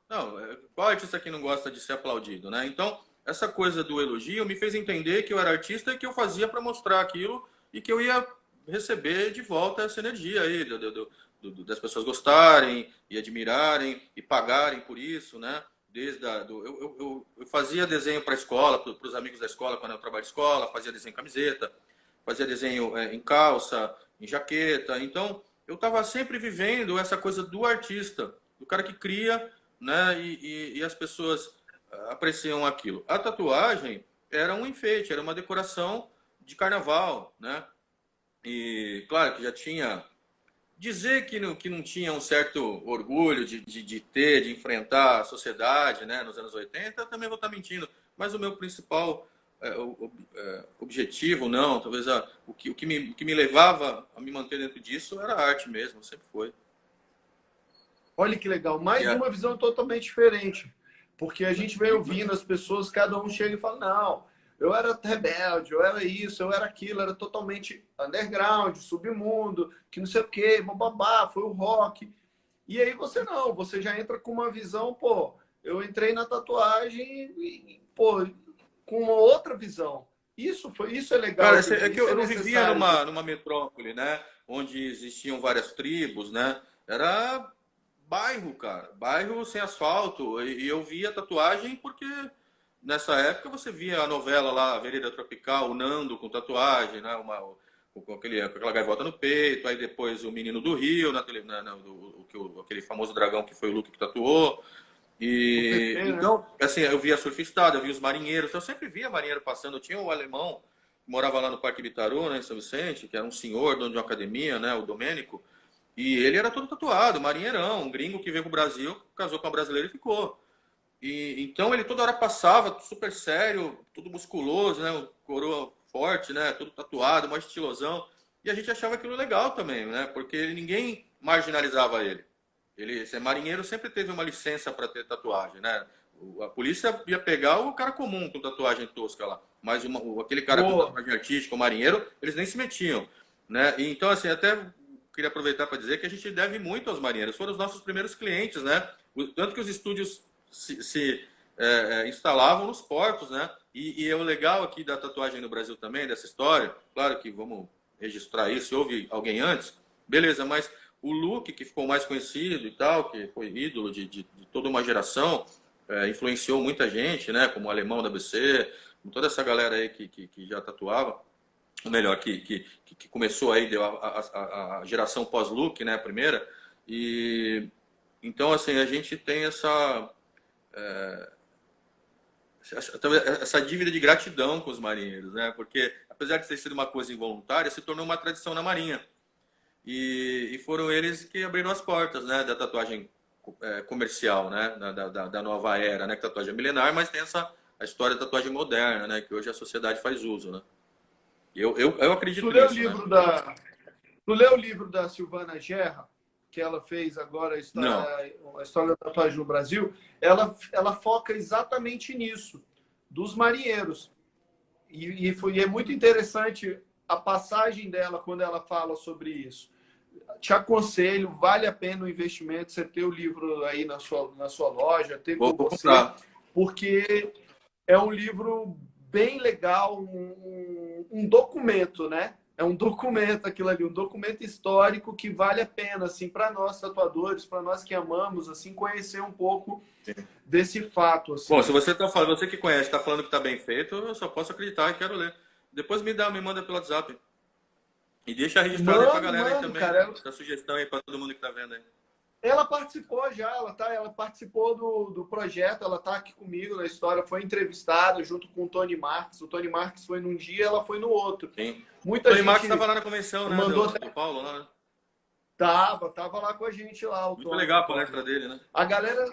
Não, qual artista que não gosta de ser aplaudido, né? Então, essa coisa do elogio me fez entender que eu era artista e que eu fazia para mostrar aquilo e que eu ia receber de volta essa energia aí, das pessoas gostarem e admirarem e pagarem por isso, né? Eu fazia desenho para a escola, para os amigos da escola, quando eu trabalho de escola, fazia desenho em camiseta, fazia desenho em calça, em jaqueta. Então, eu estava sempre vivendo essa coisa do artista, do cara que cria, né? E as pessoas apreciam aquilo. A tatuagem era um enfeite, era uma decoração de carnaval, né? E claro que já tinha. Dizer que não tinha um certo orgulho de enfrentar a sociedade, né, nos anos 80, eu também vou estar mentindo. Mas o meu principal objetivo, não, talvez o que me levava a me manter dentro disso era a arte mesmo, sempre foi. Olha que legal, mais uma visão totalmente diferente. Porque a gente vem ouvindo as pessoas, cada um chega e fala, não, eu era rebelde, eu era isso, eu era aquilo, era totalmente underground, submundo, que não sei o quê, bababá, foi o rock. E aí você não, você já entra com uma visão, pô, eu entrei na tatuagem e, pô, com uma outra visão. Isso é legal. Cara, é que eu não vivia numa metrópole, né? Onde existiam várias tribos, né? Era bairro, cara. Bairro sem asfalto. E eu via tatuagem porque nessa época você via a novela lá, Avenida Tropical, o Nando com tatuagem, né? Com aquela gaivota no peito. Aí depois o Menino do Rio, aquele famoso dragão que foi o Luke que tatuou. E então, assim, eu via surfistada, eu via os marinheiros, então eu sempre via marinheiro passando. Eu tinha um alemão que morava lá no Parque Bitaru, né, em São Vicente, que era um senhor, dono de uma academia, né, o Domênico, e ele era todo tatuado, marinheirão, um gringo que veio pro Brasil, casou com uma brasileira e ficou. E então ele toda hora passava, super sério, tudo musculoso, né, coroa forte, né, todo tatuado, mais estilosão. E a gente achava aquilo legal também, né, porque ninguém marginalizava ele. Ele, ser marinheiro, sempre teve uma licença para ter tatuagem, né? A polícia ia pegar o cara comum com tatuagem tosca lá, mas aquele cara com tatuagem artística, o marinheiro, eles nem se metiam, né? E, então, assim, até queria aproveitar para dizer que a gente deve muito aos marinheiros, foram os nossos primeiros clientes, né? Tanto que os estúdios se instalavam nos portos, né? E é o legal aqui da tatuagem no Brasil também, dessa história, claro que vamos registrar isso, se houve alguém antes, beleza, mas o Luke, que ficou mais conhecido e tal, que foi ídolo de toda uma geração, influenciou muita gente, né? Como o Alemão da ABC, toda essa galera aí que já tatuava, ou melhor, que começou aí, deu a geração pós-Luke, né? A primeira. E então, assim, a gente tem essa dívida de gratidão com os marinheiros, né? Porque, apesar de ter sido uma coisa involuntária, se tornou uma tradição na Marinha. E foram eles que abriram as portas, né, da tatuagem comercial, né, da nova era, né, que a tatuagem é milenar, mas tem a história da tatuagem moderna, né, que hoje a sociedade faz uso, né. Eu acredito nisso, né? Tu leu o livro da Silvana Gerra, que ela fez agora a história da tatuagem no Brasil? Ela foca exatamente nisso, dos marinheiros. E é muito interessante a passagem dela quando ela fala sobre isso. Te aconselho, vale a pena o investimento, você ter o livro aí na sua loja, ter com você, porque é um livro bem legal, um documento, né? É um documento aquilo ali, um documento histórico que vale a pena, assim, para nós tatuadores, para nós que amamos, assim, conhecer um pouco desse fato. Assim. Bom, se você tá falando, você que conhece, está falando que está bem feito, eu só posso acreditar e quero ler. Depois me manda pelo WhatsApp. E deixa registrado aí pra galera aí também. Cara, essa sugestão aí para todo mundo que tá vendo aí. Ela participou já, ela participou do projeto, ela tá aqui comigo na história, foi entrevistada junto com o Tony Marques. O Tony Marques foi num dia, ela foi no outro. Sim. Muita Tony gente Marques estava lá na convenção, né? Do Paulo lá, né? Tava lá com a gente lá. Muito legal a palestra dele, né? A galera...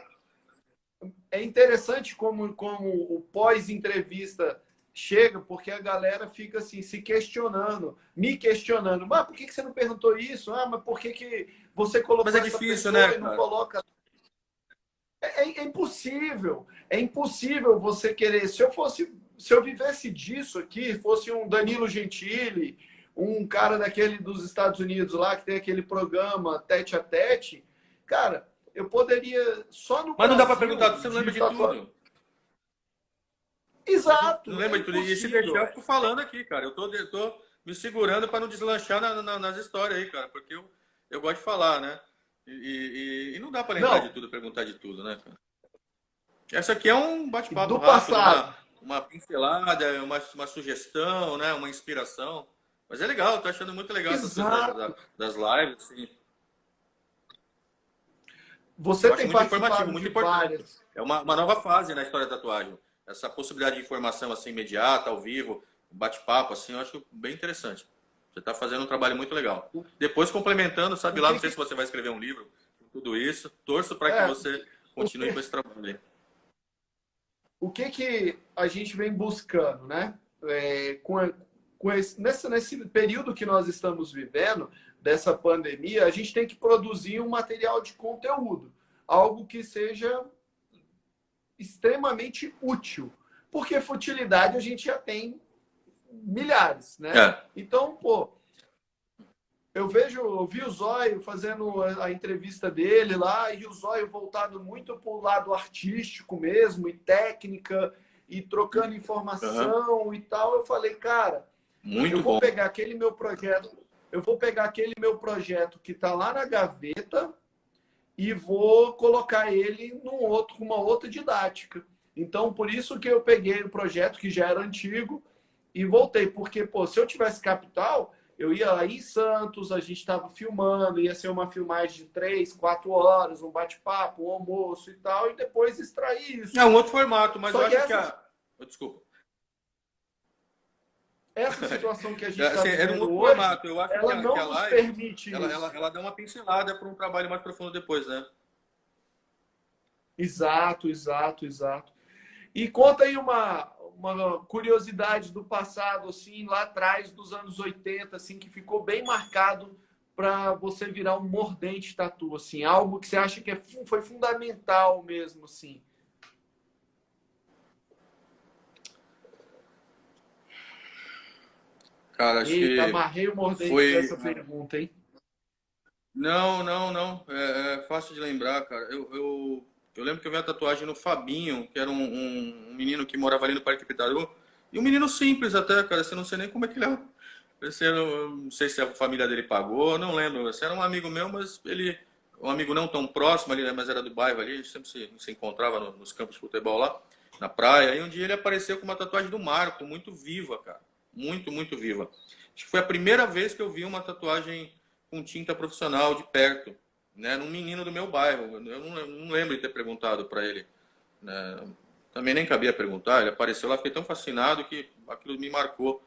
É interessante como o pós-entrevista chega, porque a galera fica assim, se questionando, me questionando. Mas por que você não perguntou isso? Ah, mas por que você colocou mas é difícil, né, e não coloca... É impossível. É impossível você querer... Se eu fosse se eu vivesse disso aqui, fosse um Danilo Gentili, um cara daquele dos Estados Unidos lá, que tem aquele programa Tete a Tete, cara, eu poderia, só no Mas não dá para Brasil, perguntar, você não lembra de tudo. Exato, Não é lembra de tudo. E se impossível. deixar, eu fico falando aqui, cara. Eu tô me segurando para não deslanchar nas histórias aí, cara. Porque eu gosto de falar, né? E não dá para lembrar de Não, tudo, perguntar de tudo, né, cara? Essa aqui é um bate-papo do rápido, passado. uma pincelada, uma sugestão, né? Uma inspiração. Mas é legal, tô achando muito legal essas coisas Exato. das lives, assim. Você Eu acho tem muito informativo, participado muito de importante. várias. É uma nova fase na história da tatuagem. Essa possibilidade de informação assim imediata, ao vivo, bate-papo, assim, eu acho bem interessante. Você está fazendo um trabalho muito legal. Depois, complementando, sabe O lá, que não sei que, se você vai escrever um livro, tudo isso. Torço para que é, você o continue com que, esse trabalho aí. o que que a gente vem buscando, né? Nesse período que nós estamos vivendo, dessa pandemia, a gente tem que produzir um material de conteúdo, algo que seja extremamente útil, porque futilidade a gente já tem milhares, né? É, Então, pô, eu vi o Zóio fazendo a entrevista dele lá, e o Zóio voltado muito para o lado artístico mesmo, e técnica, e trocando uhum. informação e tal. Eu falei, cara, eu Muito vou bom. pegar aquele meu projeto, eu vou pegar aquele meu projeto que está lá na gaveta e vou colocar ele com uma outra didática. Então, por isso que eu peguei o projeto que já era antigo e voltei, porque, pô, se eu tivesse capital, eu ia lá em Santos, a gente estava filmando, ia ser uma filmagem de 3, 4 horas, um bate-papo, um almoço e tal, e depois extrair É isso. um outro formato, mas eu Só que acho que a. Desculpa. essa situação que a gente está Assim, é um vivendo outro hoje, formato. Eu acho ela que não a nos live permite isso. ela dá uma pincelada para um trabalho mais profundo depois, né? Exato, exato, exato. E conta aí uma curiosidade do passado, assim, lá atrás, dos anos 80, assim, que ficou bem marcado para você virar um mordente tatu, assim, algo que você acha que foi fundamental mesmo, assim. Cara, acho Eita, que amarrei o mordente com foi. essa pergunta, hein? Não, não, não. É fácil de lembrar, cara. Eu lembro que eu vi a tatuagem no Fabinho, que era um menino que morava ali no Parque Pitaru. E um menino simples até, cara. Você não sei nem como é que ele é. Não sei se a família dele pagou, não lembro. Você era um amigo meu, mas ele. Um amigo não tão próximo ali, né, mas era do bairro ali. A gente sempre se encontrava nos campos de futebol lá, na praia. E um dia ele apareceu com uma tatuagem do Marco, muito viva, cara. Muito, muito viva. Acho que foi a primeira vez que eu vi uma tatuagem com tinta profissional de perto, né, num menino do meu bairro. Eu não lembro de ter perguntado para ele, né? Também nem cabia perguntar. Ele apareceu lá, fiquei tão fascinado que aquilo me marcou.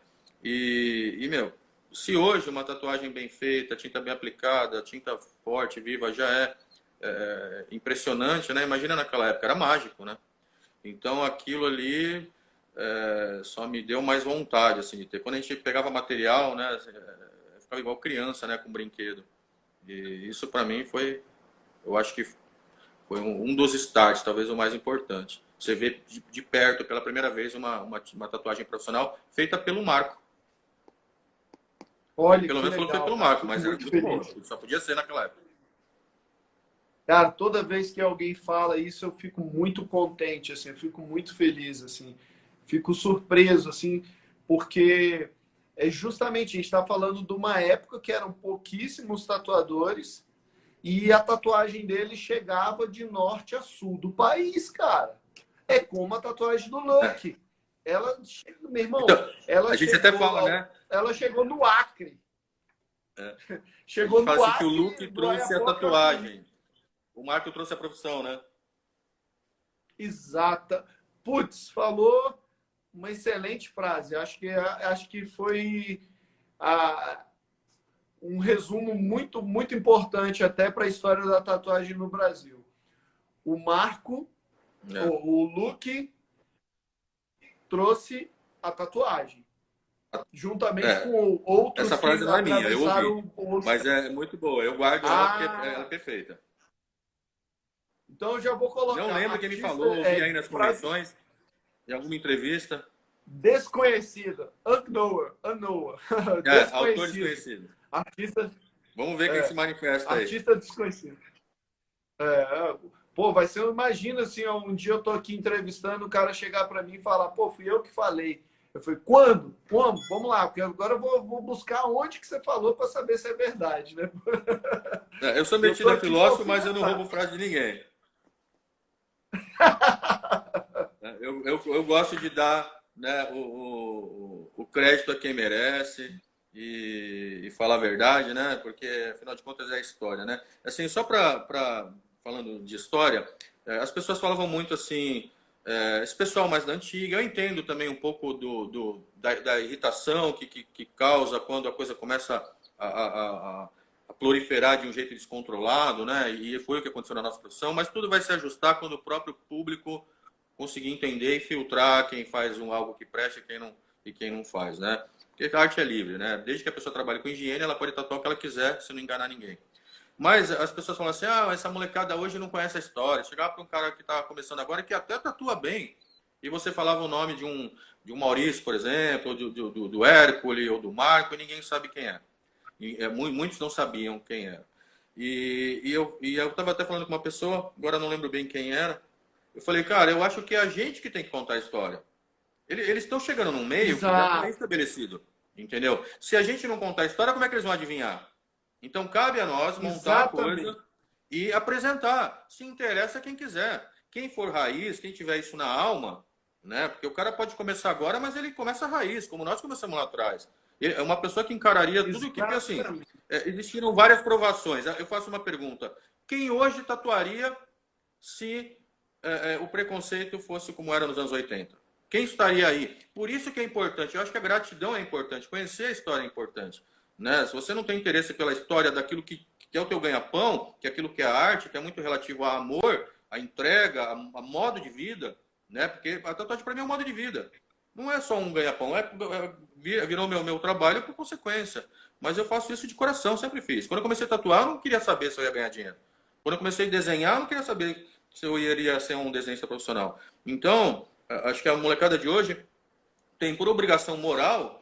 Meu, se hoje uma tatuagem bem feita, tinta bem aplicada, tinta forte, viva, já é impressionante, né? Imagina naquela época, era mágico, né? Então aquilo ali só me deu mais vontade assim de ter. Quando a gente pegava material, né, ficava igual criança, né, com brinquedo. E isso para mim foi, eu acho que foi um dos starts, talvez o mais importante. Você vê de perto pela primeira vez uma tatuagem profissional feita pelo Marco. Ele Olha pelo que menos falou que foi legal, pelo cara. Marco, Fico mas era muito muito bom. feliz. Só podia ser naquela época. Cara, toda vez que alguém fala isso, eu fico muito contente, assim, eu fico muito feliz, assim, fico surpreso, assim, porque é justamente, a gente está falando de uma época que eram pouquíssimos tatuadores e a tatuagem dele chegava de norte a sul do país, cara. É como a tatuagem do É. Lucky. Meu irmão, Então, a gente até fala, né? ela chegou no Acre. É, a gente Chegou fala no assim que o Acre, Luke do trouxe a Oiapoque ao Chuí. tatuagem. O Marco trouxe a profissão, né? Exata. Putz, falou uma excelente frase. Acho que foi a, um resumo muito, muito importante até para a história da tatuagem no Brasil. O Marco, É. o Luke trouxe a tatuagem, juntamente É. com Essa outros frase que não é minha, eu ouvi. atravessaram os. Mas é muito boa. Eu guardo ela porque ela é Ah, perfeita. então eu já vou Não colocar lembro quem me artista, falou, ouvi aí nas frase. convenções, em alguma entrevista. Desconhecido. Unknown. Unknown. Autor Desconhecido. desconhecido. Artista, Vamos ver quem se manifesta aí. artista desconhecido. Pô, vai ser, imagina assim, um dia eu tô aqui entrevistando, o cara chegar para mim e falar, pô, fui eu que falei. Eu falei, quando? Como? Vamos lá, porque agora eu vou buscar onde que você falou para saber se é verdade, né? Eu sou metido a filósofo, mas eu não roubo frase de ninguém. Eu gosto de dar, né, o crédito a quem merece e falar a verdade, né? Porque, afinal de contas, é a história, né? Assim, só falando de história, as pessoas falavam muito assim, esse pessoal mais da antiga, eu entendo também um pouco da irritação que causa quando a coisa começa a proliferar de um jeito descontrolado, né? E foi o que aconteceu na nossa profissão, mas tudo vai se ajustar quando o próprio público conseguir entender e filtrar quem faz algo que presta e quem não faz, né? Porque a arte é livre, né? Desde que a pessoa trabalhe com higiene, ela pode tatuar o que ela quiser, se não enganar ninguém. Mas as pessoas falam assim, essa molecada hoje não conhece a história. Chegava para um cara que está começando agora que até tatua bem, e você falava o nome de um Maurício, por exemplo, do Hércules ou do Marco, e ninguém sabe quem é. Muitos não sabiam quem era. E eu estava até falando com uma pessoa, agora não lembro bem quem era. Eu falei, cara, eu acho que é a gente que tem que contar a história. Eles estão chegando num meio que já está estabelecido, entendeu? Se a gente não contar a história, como é que eles vão adivinhar? Então, cabe a nós montar a coisa e apresentar. Se interessa quem quiser. Quem for raiz, quem tiver isso na alma, né? Porque o cara pode começar agora, mas ele começa raiz, como nós começamos lá atrás. É uma pessoa que encararia tudo que, assim, existiram várias provações. Eu faço uma pergunta. Quem hoje tatuaria se o preconceito fosse como era nos anos 80? Quem estaria aí? Por isso que é importante. Eu acho que a gratidão é importante. Conhecer a história é importante. Né? Se você não tem interesse pela história daquilo que é o teu ganha-pão, que é aquilo que é a arte, que é muito relativo a amor, a entrega, a modo de vida, né? Porque a tatuagem para mim é um modo de vida. Não é só um ganha-pão, virou meu trabalho por consequência. Mas eu faço isso de coração, sempre fiz. Quando eu comecei a tatuar, eu não queria saber se eu ia ganhar dinheiro. Quando eu comecei a desenhar, eu não queria saber se eu iria ser um desenhista profissional. Então, acho que a molecada de hoje tem por obrigação moral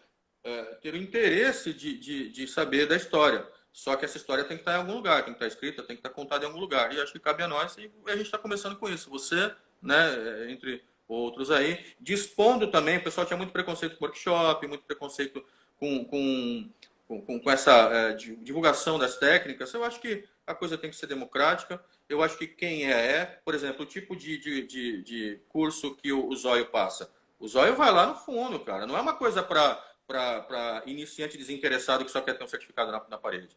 ter o interesse de saber da história. Só que essa história tem que estar em algum lugar, tem que estar escrita, tem que estar contada em algum lugar. E acho que cabe a nós, e a gente está começando com isso. Você, né, entre outros aí, dispondo também, o pessoal tinha muito preconceito com workshop, muito preconceito com essa divulgação das técnicas. Eu acho que a coisa tem que ser democrática. Eu acho que quem por exemplo, o tipo de curso que o Zóio passa. O Zóio vai lá no fundo, cara. Não é uma coisa para iniciante desinteressado que só quer ter um certificado na parede.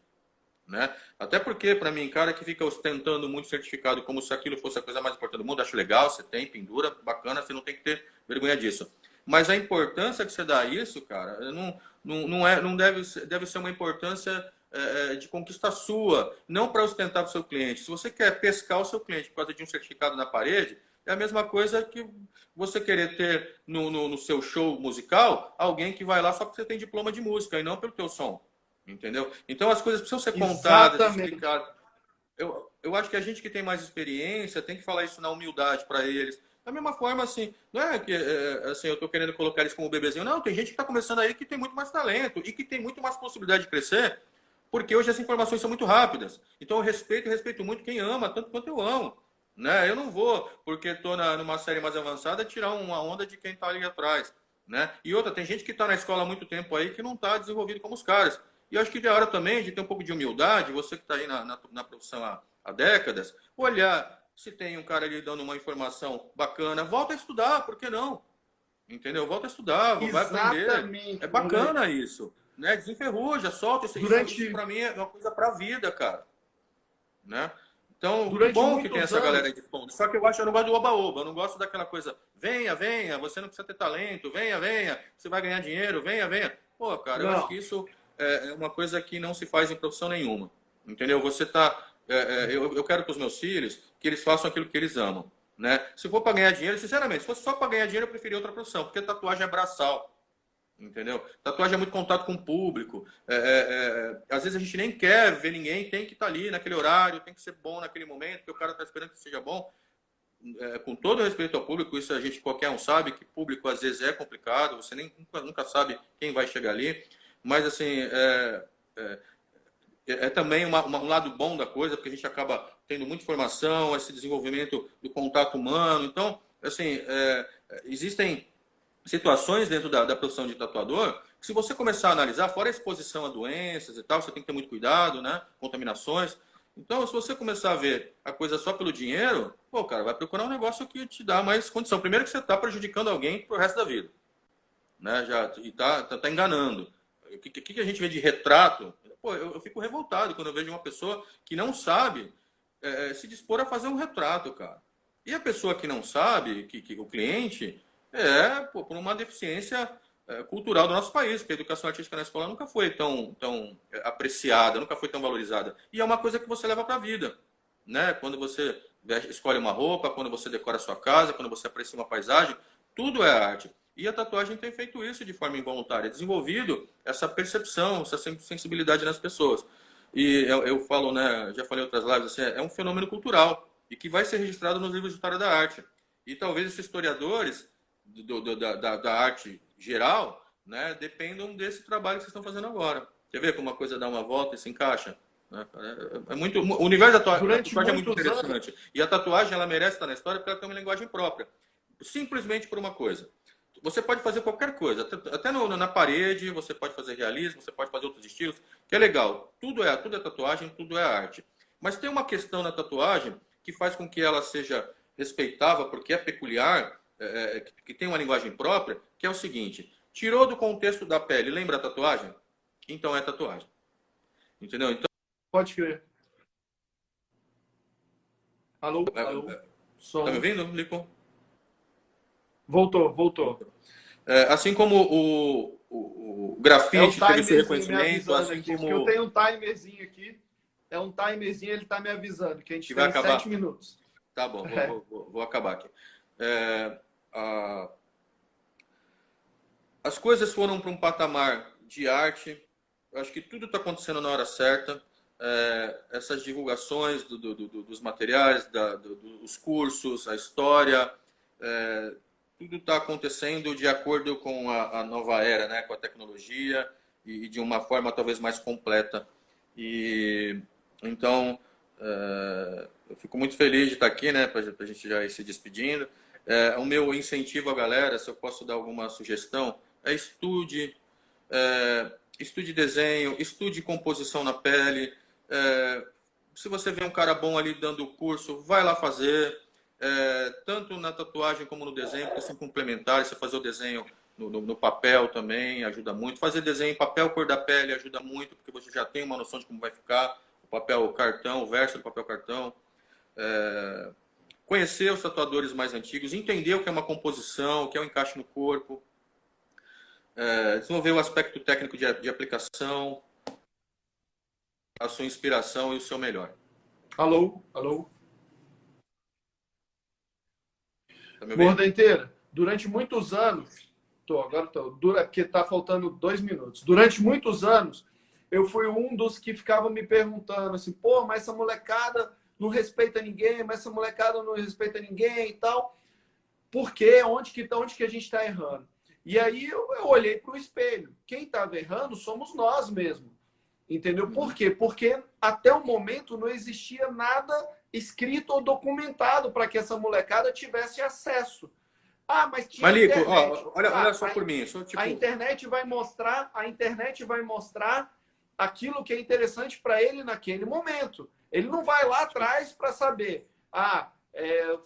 Né? Até porque, para mim, cara que fica ostentando muito certificado como se aquilo fosse a coisa mais importante do mundo, acho legal, você tem, pendura, bacana, você não tem que ter vergonha disso. Mas a importância que você dá a isso, cara, não deve ser uma importância de conquista sua, não para ostentar para o seu cliente. Se você quer pescar o seu cliente por causa de um certificado na parede, é a mesma coisa que você querer ter no seu show musical alguém que vai lá só porque você tem diploma de música e não pelo teu som. Entendeu? Então as coisas precisam ser contadas, explicadas. Eu acho que a gente que tem mais experiência tem que falar isso na humildade para eles. Da mesma forma, assim, não é que assim, eu estou querendo colocar eles como bebezinho. Não, tem gente que está começando aí que tem muito mais talento e que tem muito mais possibilidade de crescer, porque hoje as informações são muito rápidas. Então eu respeito muito quem ama, tanto quanto eu amo. Né? Eu não vou, porque estou numa série mais avançada, tirar uma onda de quem está ali atrás. Né? E outra, tem gente que está na escola há muito tempo aí que não está desenvolvido como os caras. E eu acho que é hora também de ter um pouco de humildade, você que está aí na profissão há décadas, olhar se tem um cara ali dando uma informação bacana, volta a estudar, por que não? Entendeu? Volta a estudar, vai aprender. É bacana isso. Né? Desenferruja, solta isso. Isso para mim é uma coisa para a vida, cara. Né? Então, bom que tem essa galera aí de fundo. Só que eu não gosto do oba-oba, eu não gosto daquela coisa, venha, você não precisa ter talento, venha, você vai ganhar dinheiro, venha. Pô, cara, eu acho que isso é uma coisa que não se faz em profissão nenhuma. Entendeu? Você tá. Eu quero para os meus filhos que eles façam aquilo que eles amam. Né? Se for para ganhar dinheiro, sinceramente, se fosse só para ganhar dinheiro, eu preferia outra profissão, porque tatuagem é braçal. Entendeu? Tatuagem é muito contato com o público. Às vezes a gente nem quer ver ninguém, tem que estar ali naquele horário, tem que ser bom naquele momento, porque o cara está esperando que seja bom. com todo respeito ao público, isso a gente qualquer um sabe, que público às vezes é complicado, você nunca sabe quem vai chegar ali, mas assim, também um lado bom da coisa, porque a gente acaba tendo muita informação, esse desenvolvimento do contato humano. Então, assim, existem situações dentro da profissão de tatuador que, se você começar a analisar, fora a exposição a doenças e tal, você tem que ter muito cuidado, né? Contaminações. Então, se você começar a ver a coisa só pelo dinheiro, pô, cara, vai procurar um negócio que te dá mais condição. Primeiro que você está prejudicando alguém pro resto da vida, né? E tá enganando. O que a gente vê de retrato? Pô, eu fico revoltado quando eu vejo uma pessoa que não sabe se dispor a fazer um retrato, cara. E a pessoa que não sabe, que o cliente, por uma deficiência cultural do nosso país, porque a educação artística na escola nunca foi tão apreciada, nunca foi tão valorizada. E é uma coisa que você leva para a vida, né? Quando você escolhe uma roupa, quando você decora a sua casa, quando você aprecia uma paisagem, tudo é arte. E a tatuagem tem feito isso de forma involuntária, desenvolvido essa percepção, essa sensibilidade nas pessoas. E eu falo, né, já falei em outras lives, assim, é um fenômeno cultural e que vai ser registrado nos livros de história da arte. E talvez esses historiadores da arte geral, né, dependam desse trabalho que vocês estão fazendo agora. Quer ver como uma coisa dá uma volta e se encaixa? Né? Muito, o universo da tatuagem é muito interessante. Anos. E a tatuagem, ela merece estar na história porque ela tem uma linguagem própria. Simplesmente por uma coisa. Você pode fazer qualquer coisa, até na parede, você pode fazer realismo, você pode fazer outros estilos, que é legal. Tudo é tatuagem, tudo é arte. Mas tem uma questão na tatuagem que faz com que ela seja respeitável, porque é peculiar, que tem uma linguagem própria, que é o seguinte: tirou do contexto da pele, lembra a tatuagem? Então é tatuagem. Entendeu? Então, pode crer. Alô? Alô? Tá me ouvindo, Lico? Voltou. Assim como o grafite teve esse reconhecimento, assim aqui, como... eu tenho um timerzinho aqui, ele está me avisando que a gente vai tem acabar. 7 minutos. Tá bom, vou acabar aqui. As coisas foram para um patamar de arte, eu acho que tudo está acontecendo na hora certa. Essas divulgações dos materiais, dos cursos, a história, tudo está acontecendo de acordo com a nova era, né? Com a tecnologia e de uma forma talvez mais completa. E então eu fico muito feliz de estar aqui, né? Para a gente já ir se despedindo. O meu incentivo à galera, se eu posso dar alguma sugestão, estude desenho, estude composição na pele. Se você vê um cara bom ali dando curso, vai lá fazer. Tanto na tatuagem como no desenho, porque são complementares. Você fazer o desenho no papel também ajuda muito. Fazer desenho em papel cor da pele ajuda muito, porque você já tem uma noção de como vai ficar o papel cartão, o verso do papel cartão. Conhecer os tatuadores mais antigos, entender o que é uma composição, o que é um encaixe no corpo. Desenvolver o aspecto técnico de aplicação, a sua inspiração e o seu melhor. Alô? Tá me ouvindo? Inteira, durante muitos anos, porque está faltando 2 minutos. Durante muitos anos, eu fui um dos que ficavam me perguntando assim, pô, mas essa molecada não respeita ninguém, mas essa molecada não respeita ninguém e tal. Por quê? Onde que a gente está errando? E aí eu olhei para o espelho. Quem estava errando somos nós mesmos. Entendeu? Por quê? Porque até o momento não existia nada escrito ou documentado para que essa molecada tivesse acesso. Mas tinha Malico, internet. Olha só por mim. A internet vai mostrar aquilo que é interessante para ele naquele momento. Ele não vai lá atrás para saber,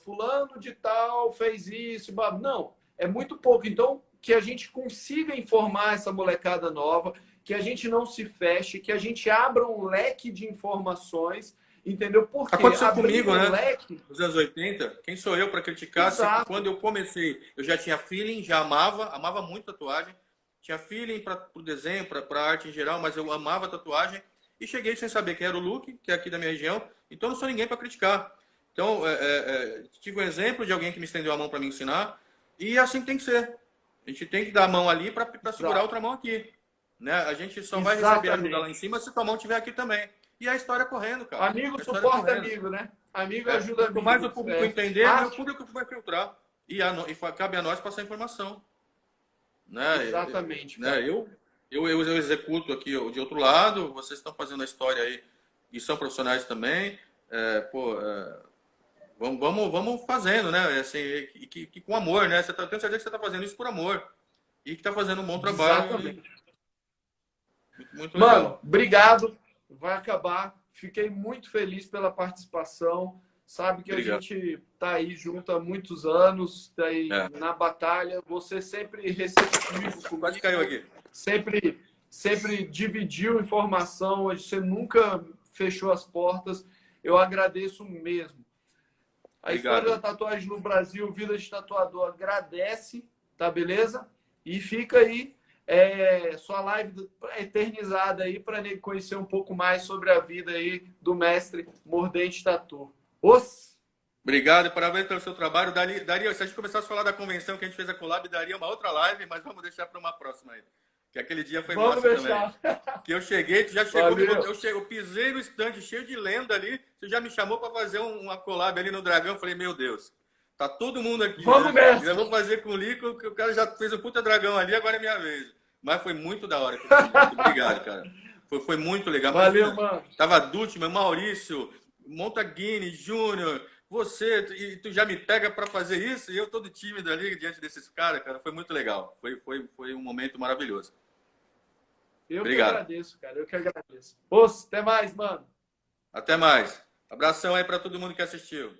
fulano de tal fez isso. Não, é muito pouco. Então, que a gente consiga informar essa molecada nova, que a gente não se feche, que a gente abra um leque de informações, entendeu? Porque aconteceu comigo, né? Leque... Nos anos 80, quem sou eu para criticar? Se quando eu comecei, eu já tinha feeling, já amava muito tatuagem, tinha feeling para o desenho, para arte em geral, mas eu amava tatuagem e cheguei sem saber quem era o Luke, que é aqui da minha região, então não sou ninguém para criticar. Então, tive um exemplo de alguém que me estendeu a mão para me ensinar e assim tem que ser. A gente tem que dar a mão ali para segurar a outra mão aqui. Né? A gente só vai receber ajuda lá em cima se tua mão estiver aqui também. E a história correndo, cara. Amigo A história suporta correndo. amigo, né? Amigo ajuda Quanto amigo. mais o público entender, Ah, mais o público vai filtrar. Cabe a nós passar a informação. exatamente, Né? cara. Eu executo aqui de outro lado, vocês estão fazendo a história aí e são profissionais também. Vamos fazendo, né? Assim, que com amor, né? Tenho certeza que você está fazendo isso por amor e que está fazendo um bom trabalho. Exatamente. Muito Mano, legal. obrigado. Vai acabar. Fiquei muito feliz pela participação. Sabe que a Obrigado. gente tá aí junto há muitos anos, tá aí É. na batalha. Você sempre receptivo Quase comigo, caiu aqui. sempre dividiu informação. Você nunca fechou as portas. Eu agradeço mesmo. A história da Obrigado. tatuagem no Brasil, Vida de Tatuador agradece, tá beleza? E fica aí sua live eternizada aí para conhecer um pouco mais sobre a vida aí do mestre Mordente Tatu. Obrigado e parabéns pelo seu trabalho. Daria, se a gente começasse a falar da convenção que a gente fez a collab, daria uma outra live, mas vamos deixar para uma próxima aí. Que aquele dia foi Vamos massa deixar. também. Que eu cheguei, tu já chegou, Valeu. eu pisei no estande cheio de lenda ali, você já me chamou para fazer uma collab ali no Dragão. Eu falei, meu Deus, tá todo mundo aqui, Vamos né? nessa. Já vou fazer com o Lico, que o cara já fez um puta dragão ali, agora é minha vez. Mas foi muito da hora. Obrigado, cara. Foi muito legal. Valeu, Imagina, mano. tava Dutman, Maurício, Montaguini, Júnior, você, e tu já me pega para fazer isso, e eu todo tímido ali diante desses caras, cara. Foi muito legal. Foi um momento maravilhoso. Eu Obrigado. que agradeço, cara. Eu que agradeço. Até mais, mano. Até mais. Abração aí para todo mundo que assistiu.